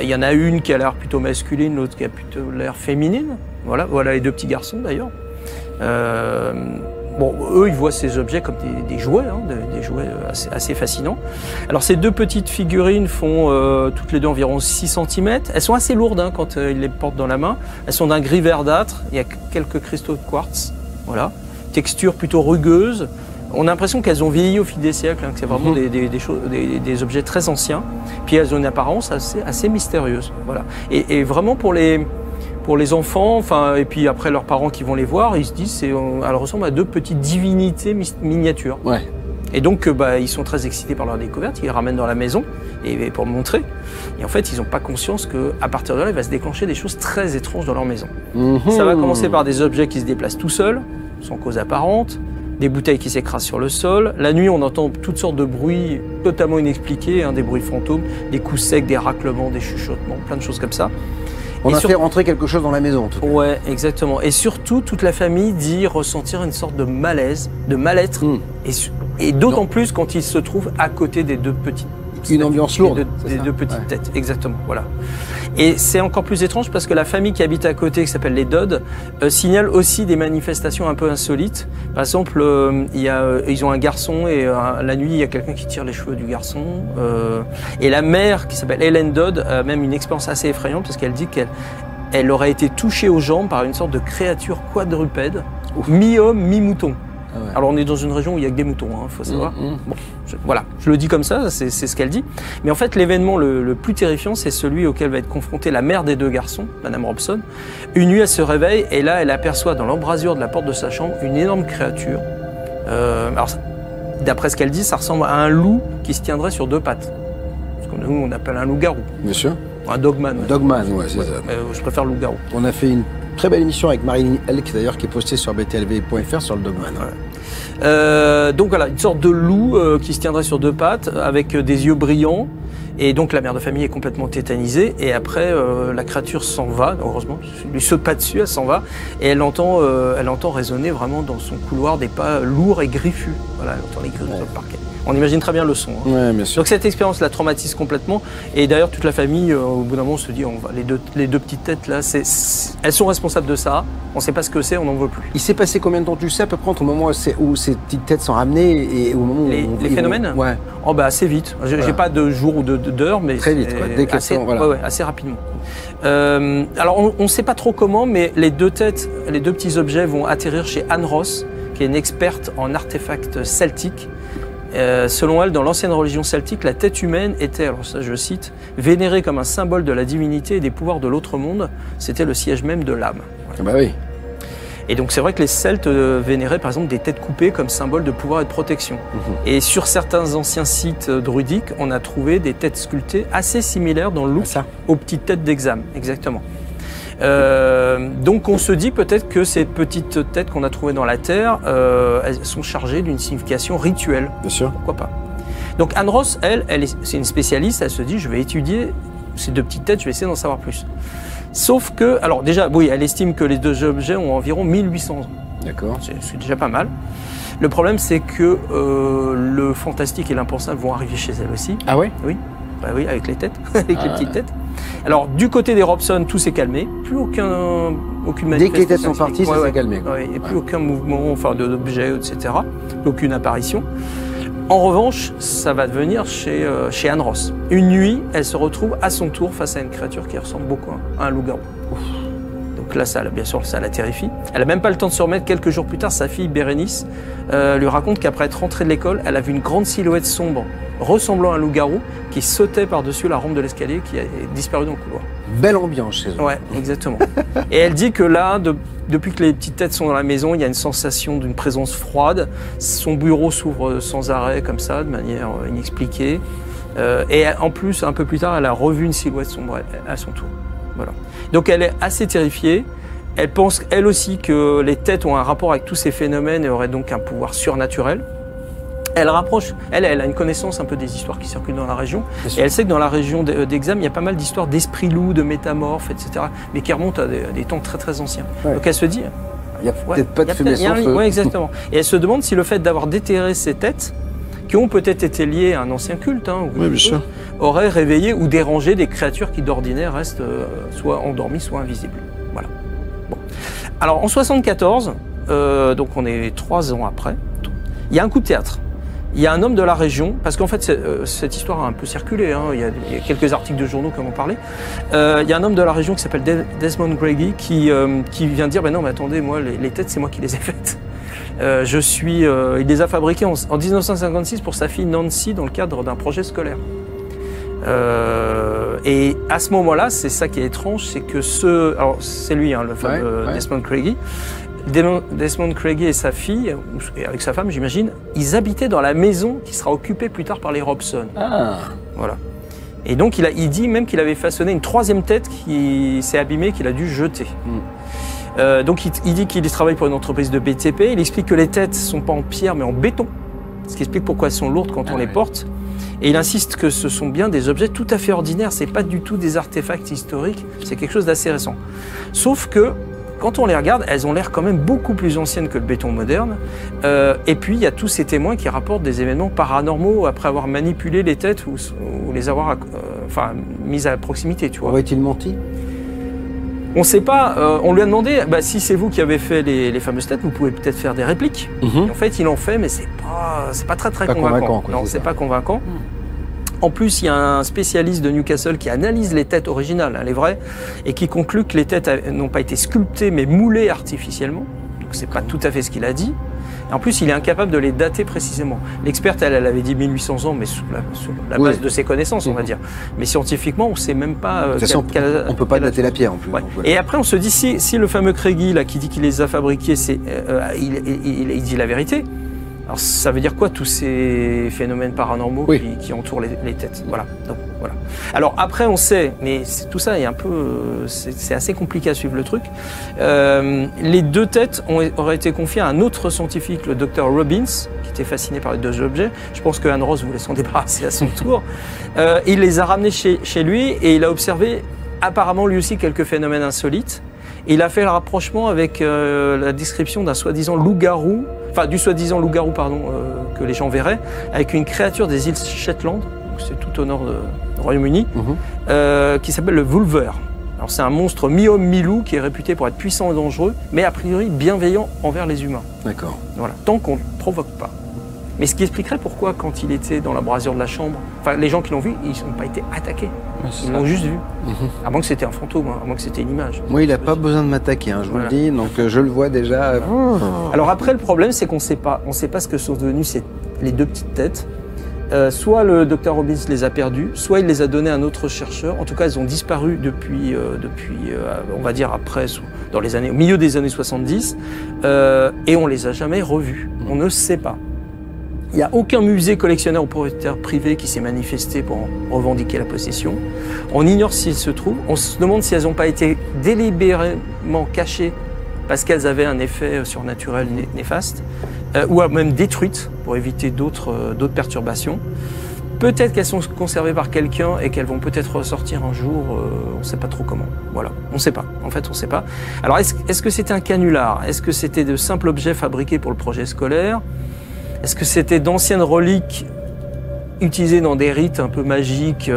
Il y en a une qui a l'air plutôt masculine, l'autre qui a plutôt l'air féminine. Voilà les deux petits garçons d'ailleurs. Bon, eux, ils voient ces objets comme des jouets, hein, des jouets assez fascinants. Alors, ces deux petites figurines font toutes les deux environ 6 cm. Elles sont assez lourdes hein, quand ils les portent dans la main. Elles sont d'un gris verdâtre. Il y a quelques cristaux de quartz. Voilà. Texture plutôt rugueuse. On a l'impression qu'elles ont vieilli au fil des siècles, hein, que c'est vraiment des objets très anciens. Puis, elles ont une apparence assez mystérieuse. Voilà. Et vraiment, pour les enfants, et puis après leurs parents qui vont les voir, ils se disent elles ressemblent à deux petites divinités miniatures. Ouais. Et donc ils sont très excités par leur découverte, ils les ramènent dans la maison et pour montrer. Et en fait, ils n'ont pas conscience qu'à partir de là, il va se déclencher des choses très étranges dans leur maison. Ça va commencer par des objets qui se déplacent tout seuls, sans cause apparente, des bouteilles qui s'écrasent sur le sol. La nuit, on entend toutes sortes de bruits totalement inexpliqués, hein, des bruits fantômes, des coups secs, des raclements, des chuchotements, plein de choses comme ça. On a fait rentrer quelque chose dans la maison, en tout cas. Ouais, exactement. Et surtout, toute la famille dit ressentir une sorte de malaise, de mal-être, et d'autant plus quand ils se trouvent à côté des deux petites une ambiance lourde. Des deux petites têtes, exactement. Voilà. Et c'est encore plus étrange parce que la famille qui habite à côté, qui s'appelle les Dodd, signale aussi des manifestations un peu insolites. Par exemple, ils ont un garçon et la nuit, il y a quelqu'un qui tire les cheveux du garçon. Et la mère, qui s'appelle Helen Dodd, a même une expérience assez effrayante parce qu'elle dit qu'elle aurait été touchée aux jambes par une sorte de créature quadrupède, mi-homme, mi-mouton. Ah ouais. Alors on est dans une région où il n'y a que des moutons, hein, faut savoir. Bon, voilà, je le dis comme ça, c'est ce qu'elle dit. Mais en fait, l'événement le plus terrifiant, c'est celui auquel va être confrontée la mère des deux garçons, Madame Robson. Une nuit, elle se réveille et là, elle aperçoit dans l'embrasure de la porte de sa chambre une énorme créature. Alors, d'après ce qu'elle dit, ça ressemble à un loup qui se tiendrait sur deux pattes. Ce que nous, on appelle un loup-garou. Bien sûr. Un dogman. Ouais. Dogman, ouais, c'est ça. Je préfère le loup-garou. On a fait une très belle émission avec Marilyn Elk, d'ailleurs, qui est postée sur btlv.fr sur le Dogman. Ouais. Donc voilà, une sorte de loup qui se tiendrait sur deux pattes, avec des yeux brillants. Et donc la mère de famille est complètement tétanisée. Et après, la créature s'en va, heureusement, elle lui saute pas dessus, elle s'en va. Et elle entend résonner vraiment dans son couloir des pas lourds et griffus. Voilà, elle entend les griffes sur le parquet. On imagine très bien le son. Hein. Ouais, bien sûr. Donc cette expérience la traumatise complètement. Et d'ailleurs, toute la famille, au bout d'un moment, se dit, les deux petites têtes là, elles sont responsables de ça. On ne sait pas ce que c'est, on n'en veut plus. Il s'est passé combien de temps, tu sais, à peu près, entre le moment où ces petites têtes sont ramenées et au moment où... Les phénomènes Ouais. Oh assez vite. J'ai pas de jour ou d'heure, mais... Très vite, quoi. Dès qu'elles sont... Voilà. Assez rapidement. Alors, on ne sait pas trop comment, mais les deux petits objets vont atterrir chez Anne Ross, qui est une experte en artefacts celtiques. Selon elle, dans l'ancienne religion celtique, la tête humaine était, alors ça je cite, vénérée comme un symbole de la divinité et des pouvoirs de l'autre monde. C'était le siège même de l'âme. Voilà. Bah oui. Et donc c'est vrai que les Celtes vénéraient par exemple des têtes coupées comme symbole de pouvoir et de protection. Et sur certains anciens sites druidiques, on a trouvé des têtes sculptées assez similaires dans le look aux petites têtes d'Exam, exactement. Donc on se dit peut-être que ces petites têtes qu'on a trouvées dans la terre, elles sont chargées d'une signification rituelle. Bien sûr. Pourquoi pas. Donc Anne Ross, c'est une spécialiste, elle se dit je vais étudier ces deux petites têtes, je vais essayer d'en savoir plus. Sauf que, alors déjà, oui, elle estime que les deux objets ont environ 1800 ans. D'accord. C'est déjà pas mal. Le problème, c'est que le fantastique et l'impensable vont arriver chez elle aussi. Ah ouais? Oui. Bah oui, avec les têtes, avec les petites têtes. Alors, du côté des Robson, tout s'est calmé. Plus aucune manifestation. Dès que les têtes sont parties, ça s'est calmé. Ouais, et plus aucun mouvement, enfin, d'objets, etc. Plus aucune apparition. En revanche, ça va devenir chez Anne Ross. Une nuit, elle se retrouve à son tour face à une créature qui ressemble beaucoup à un loup-garou. Donc là, bien sûr, ça la terrifie. Elle n'a même pas le temps de se remettre. Quelques jours plus tard, sa fille Bérénice lui raconte qu'après être rentrée de l'école, elle a vu une grande silhouette sombre ressemblant à un loup-garou qui sautait par-dessus la rampe de l'escalier qui a disparu dans le couloir. Belle ambiance chez eux. Ouais, exactement. Et elle dit que là, depuis que les petites têtes sont dans la maison, il y a une sensation d'une présence froide. Son bureau s'ouvre sans arrêt, comme ça, de manière inexpliquée. Et en plus, un peu plus tard, elle a revu une silhouette sombre à son tour. Voilà. Donc elle est assez terrifiée. Elle pense, elle aussi, que les têtes ont un rapport avec tous ces phénomènes et auraient donc un pouvoir surnaturel. Elle a une connaissance un peu des histoires qui circulent dans la région. Et elle sait que dans la région d'Exham, il y a pas mal d'histoires d'esprits loups, de métamorphes, etc. Mais qui remontent à des temps très très anciens. Ouais. Donc elle se dit... Il n'y a peut-être pas de fumée sans feu. Oui, exactement. Et elle se demande si le fait d'avoir déterré ces têtes, qui ont peut-être été liées à un ancien culte, aurait réveillé ou dérangé des créatures qui d'ordinaire restent soit endormies, soit invisibles. Voilà. Bon. Alors en 1974, donc on est 3 ans après, il y a un coup de théâtre. Il y a un homme de la région, parce qu'en fait cette histoire a un peu circulé, hein, il y a quelques articles de journaux qui en ont parlé. Il y a un homme de la région qui s'appelle Desmond Craigie qui vient dire non mais attendez, moi les têtes c'est moi qui les ai faites. Il les a fabriquées en 1956 pour sa fille Nancy dans le cadre d'un projet scolaire. Et à ce moment-là, c'est ça qui est étrange, c'est que alors c'est lui, hein, le fameux Desmond Craigie. Desmond Craigie et sa fille, et avec sa femme j'imagine, ils habitaient dans la maison qui sera occupée plus tard par les Robson. Voilà. Et donc il dit même qu'il avait façonné une 3e tête qui s'est abîmée, qu'il a dû jeter. Donc il dit qu'il travaille pour une entreprise de BTP. Il explique que les têtes ne sont pas en pierre mais en béton, ce qui explique pourquoi elles sont lourdes quand on les porte. Et il insiste que ce sont bien des objets tout à fait ordinaires, c'est pas du tout des artefacts historiques, c'est quelque chose d'assez récent. Sauf que quand on les regarde, elles ont l'air quand même beaucoup plus anciennes que le béton moderne. Et puis il y a tous ces témoins qui rapportent des événements paranormaux après avoir manipulé les têtes ou les avoir mises à proximité. Tu vois. Aurait-il menti ? On ne sait pas. On lui a demandé, si c'est vous qui avez fait les fameuses têtes, vous pouvez peut-être faire des répliques. Et en fait, il en fait, mais c'est pas très convaincant. Non, c'est pas convaincant. En plus, il y a un spécialiste de Newcastle qui analyse les têtes originales, hein, les vraies, et qui conclut que les têtes n'ont pas été sculptées mais moulées artificiellement. Donc c'est pas tout à fait ce qu'il a dit. Et en plus, il est incapable de les dater précisément. L'experte, elle avait dit 1800 ans, mais sous la base de ses connaissances, on va dire. Mais scientifiquement, on ne sait même pas... De toute façon, on ne peut pas dater la pierre en plus. Ouais. Et après, on se dit, si le fameux Craigie, là, qui dit qu'il les a fabriqués, il dit la vérité. Alors ça veut dire quoi tous ces phénomènes paranormaux qui entourent les têtes? Voilà. Donc, voilà. Alors après on sait, mais tout ça est un peu, c'est assez compliqué à suivre le truc. Les 2 têtes auraient été confiées à un autre scientifique, le Dr Robbins, qui était fasciné par les 2 objets. Je pense que Anne Ross voulait s'en débarrasser à son tour. Il les a ramenés chez lui et il a observé apparemment lui aussi quelques phénomènes insolites. Et il a fait le rapprochement avec la description d'un soi-disant loup-garou, du soi-disant loup-garou, que les gens verraient, avec une créature des îles Shetland, c'est tout au nord du Royaume-Uni, qui s'appelle le Vulver. Alors c'est un monstre mi-homme, mi-loup, qui est réputé pour être puissant et dangereux, mais a priori bienveillant envers les humains. D'accord. Voilà, tant qu'on ne provoque pas. Mais ce qui expliquerait pourquoi, quand il était dans la brasure de la chambre, les gens qui l'ont vu, ils n'ont pas été attaqués. Ils l'ont juste vu. À moins que c'était un fantôme, à moins que c'était une image. Moi, il n'a pas besoin de m'attaquer, je vous le dis, donc je le vois déjà. Alors après, le problème, c'est qu'on ne sait pas ce que sont devenues les 2 petites têtes. Soit le Dr Robbins les a perdues, soit il les a données à un autre chercheur. En tout cas, elles ont disparu depuis on va dire après, au milieu des années 70, et on les a jamais revues. On ne sait pas. Il n'y a aucun musée, collectionneur ou propriétaire privé qui s'est manifesté pour revendiquer la possession. On ignore s'ils se trouvent. On se demande si elles n'ont pas été délibérément cachées parce qu'elles avaient un effet surnaturel néfaste, ou même détruites pour éviter d'autres perturbations. Peut-être qu'elles sont conservées par quelqu'un et qu'elles vont peut-être ressortir un jour, on ne sait pas trop comment. Voilà, on ne sait pas. En fait, on ne sait pas. Alors, est-ce que c'était un canular? Est-ce que c'était de simples objets fabriqués pour le projet scolaire? Est-ce que c'était d'anciennes reliques utilisé dans des rites un peu magiques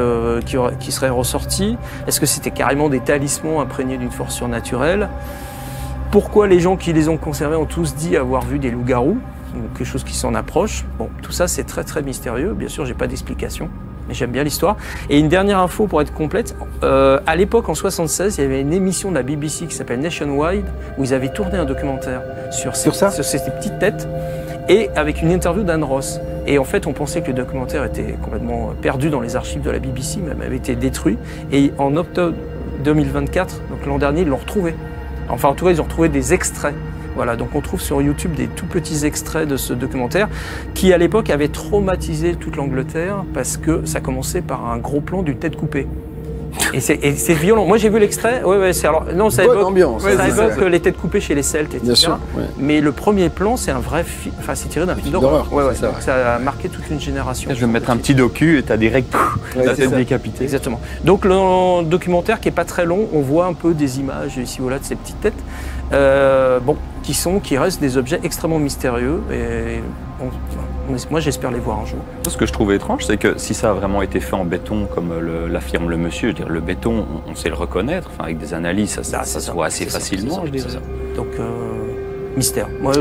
qui seraient ressortis? Est-ce que c'était carrément des talismans imprégnés d'une force surnaturelle? Pourquoi les gens qui les ont conservés ont tous dit avoir vu des loups-garous, ou quelque chose qui s'en approche? Bon, tout ça c'est très très mystérieux, bien sûr j'ai pas d'explication, mais j'aime bien l'histoire. Et une dernière info pour être complète, à l'époque en 76, il y avait une émission de la BBC qui s'appelle Nationwide, où ils avaient tourné un documentaire sur ces petites têtes, et avec une interview d'Anne Ross. Et en fait, on pensait que le documentaire était complètement perdu dans les archives de la BBC, même avait été détruit. Et en octobre 2024, donc l'an dernier, ils l'ont retrouvé. Enfin, en tout cas, ils ont retrouvé des extraits. Voilà, donc on trouve sur YouTube des tout petits extraits de ce documentaire qui, à l'époque, avait traumatisé toute l'Angleterre parce que ça commençait par un gros plan d'une tête coupée. Et c'est violent. Moi, j'ai vu l'extrait. Ouais, c'est alors non, ça évoque, ambiance, ça évoque les têtes coupées chez les Celtes, etc. Bien sûr, ouais. Mais le premier plan, c'est un vrai film. Enfin, c'est tiré d'un film d'horreur. Ouais, ça a marqué toute une génération. Je vais me mettre un petit docu et t'as direct la tête décapitée. Exactement. Donc le documentaire qui est pas très long, on voit un peu des images ici ou là de ces petites têtes, qui restent des objets extrêmement mystérieux. Et moi, j'espère les voir un jour. Ce que je trouvais étrange, c'est que si ça a vraiment été fait en béton, comme l'affirme le monsieur, je veux dire, le béton, on sait le reconnaître. Enfin, avec des analyses, ça se voit assez facilement. Donc, mystère. Moi,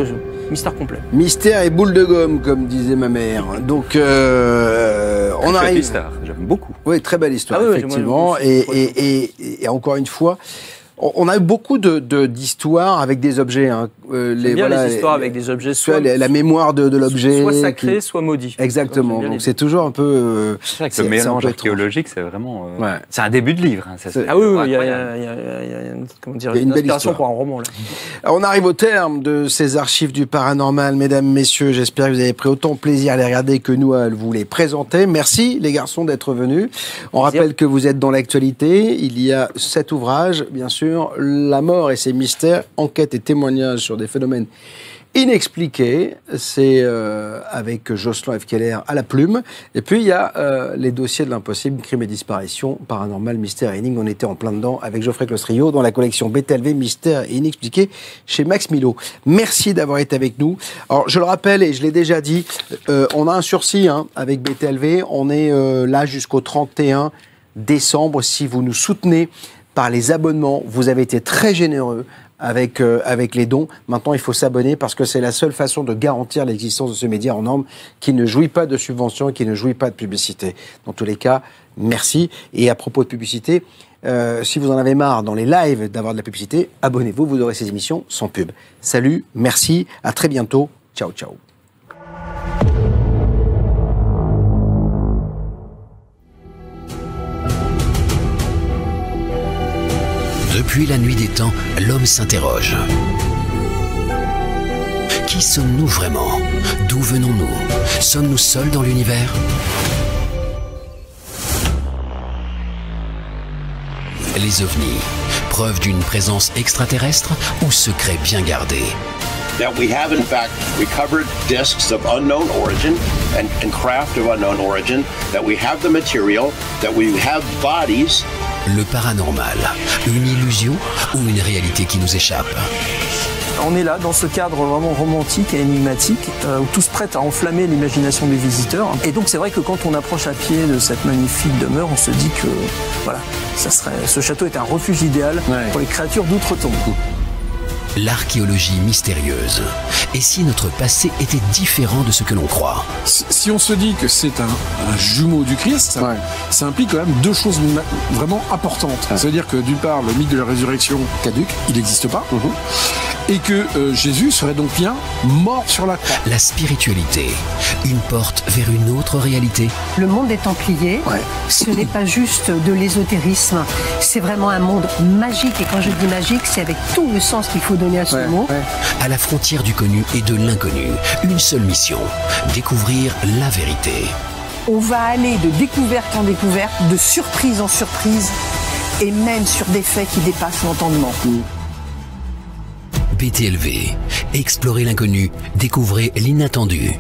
mystère complet. Mystère et boule de gomme, comme disait ma mère. Donc, on arrive. Histoire, j'aime beaucoup. Oui, très belle histoire, effectivement. Et encore une fois, on a eu beaucoup d'histoires avec des objets. Hein. Les histoires avec des objets, soit la mémoire de l'objet. Soit sacré, soit maudit. Exactement. Donc c'est toujours un peu. C'est vrai que le mélange archéologique, c'est vraiment. C'est un début de livre. Hein, il y a une inspiration pour un roman. Là. Alors, on arrive au terme de ces archives du paranormal. Mesdames, messieurs, j'espère que vous avez pris autant de plaisir à les regarder que nous à vous les présenter. Merci les garçons d'être venus. On rappelle que vous êtes dans l'actualité. Il y a 7 ouvrages, bien sûr. La mort et ses mystères, enquête et témoignages sur des phénomènes inexpliqués. C'est avec Jocelyn F. Keller à la plume. Et puis il y a les dossiers de l'impossible, crime et disparition, paranormal, mystère et énigme. On était en plein dedans avec Geoffrey Clostrio dans la collection BTLV, mystère et inexpliqué chez Max Milo. Merci d'avoir été avec nous. Alors je le rappelle et je l'ai déjà dit, on a un sursis avec BTLV. On est là jusqu'au 31 décembre. Si vous nous soutenez par les abonnements, vous avez été très généreux avec les dons. Maintenant, il faut s'abonner parce que c'est la seule façon de garantir l'existence de ce média en norme qui ne jouit pas de subventions et qui ne jouit pas de publicité. Dans tous les cas, merci. Et à propos de publicité, si vous en avez marre dans les lives d'avoir de la publicité, abonnez-vous, vous aurez ces émissions sans pub. Salut, merci, à très bientôt. Ciao, ciao. Depuis la nuit des temps, l'homme s'interroge. Qui sommes-nous vraiment? D'où venons-nous? Sommes-nous seuls dans l'univers? Les ovnis, preuve d'une présence extraterrestre ou secret bien gardé? That we have in fact recovered discs of unknown origin and craft of unknown origin, that we have the material, that we have bodies. Le paranormal, une illusion ou une réalité qui nous échappe? On est là, dans ce cadre vraiment romantique et énigmatique, où tout se prête à enflammer l'imagination des visiteurs. Et donc c'est vrai que quand on approche à pied de cette magnifique demeure, on se dit que voilà, ce château est un refuge idéal pour les créatures d'outre-tombe. L'archéologie mystérieuse. Et si notre passé était différent de ce que l'on croit? Si on se dit que c'est un jumeau du Christ, ça implique quand même 2 choses vraiment importantes. C'est-à-dire que d'une part, le mythe de la résurrection caduque, il n'existe pas. Et que Jésus serait donc bien mort sur la croix. La spiritualité, une porte vers une autre réalité. Le monde des Templiers, ce n'est pas juste de l'ésotérisme, c'est vraiment un monde magique. Et quand je dis magique, c'est avec tout le sens qu'il faut donner à ce mot. À la frontière du connu et de l'inconnu, une seule mission, découvrir la vérité. On va aller de découverte en découverte, de surprise en surprise, et même sur des faits qui dépassent l'entendement. BTLV, explorez l'inconnu, découvrez l'inattendu.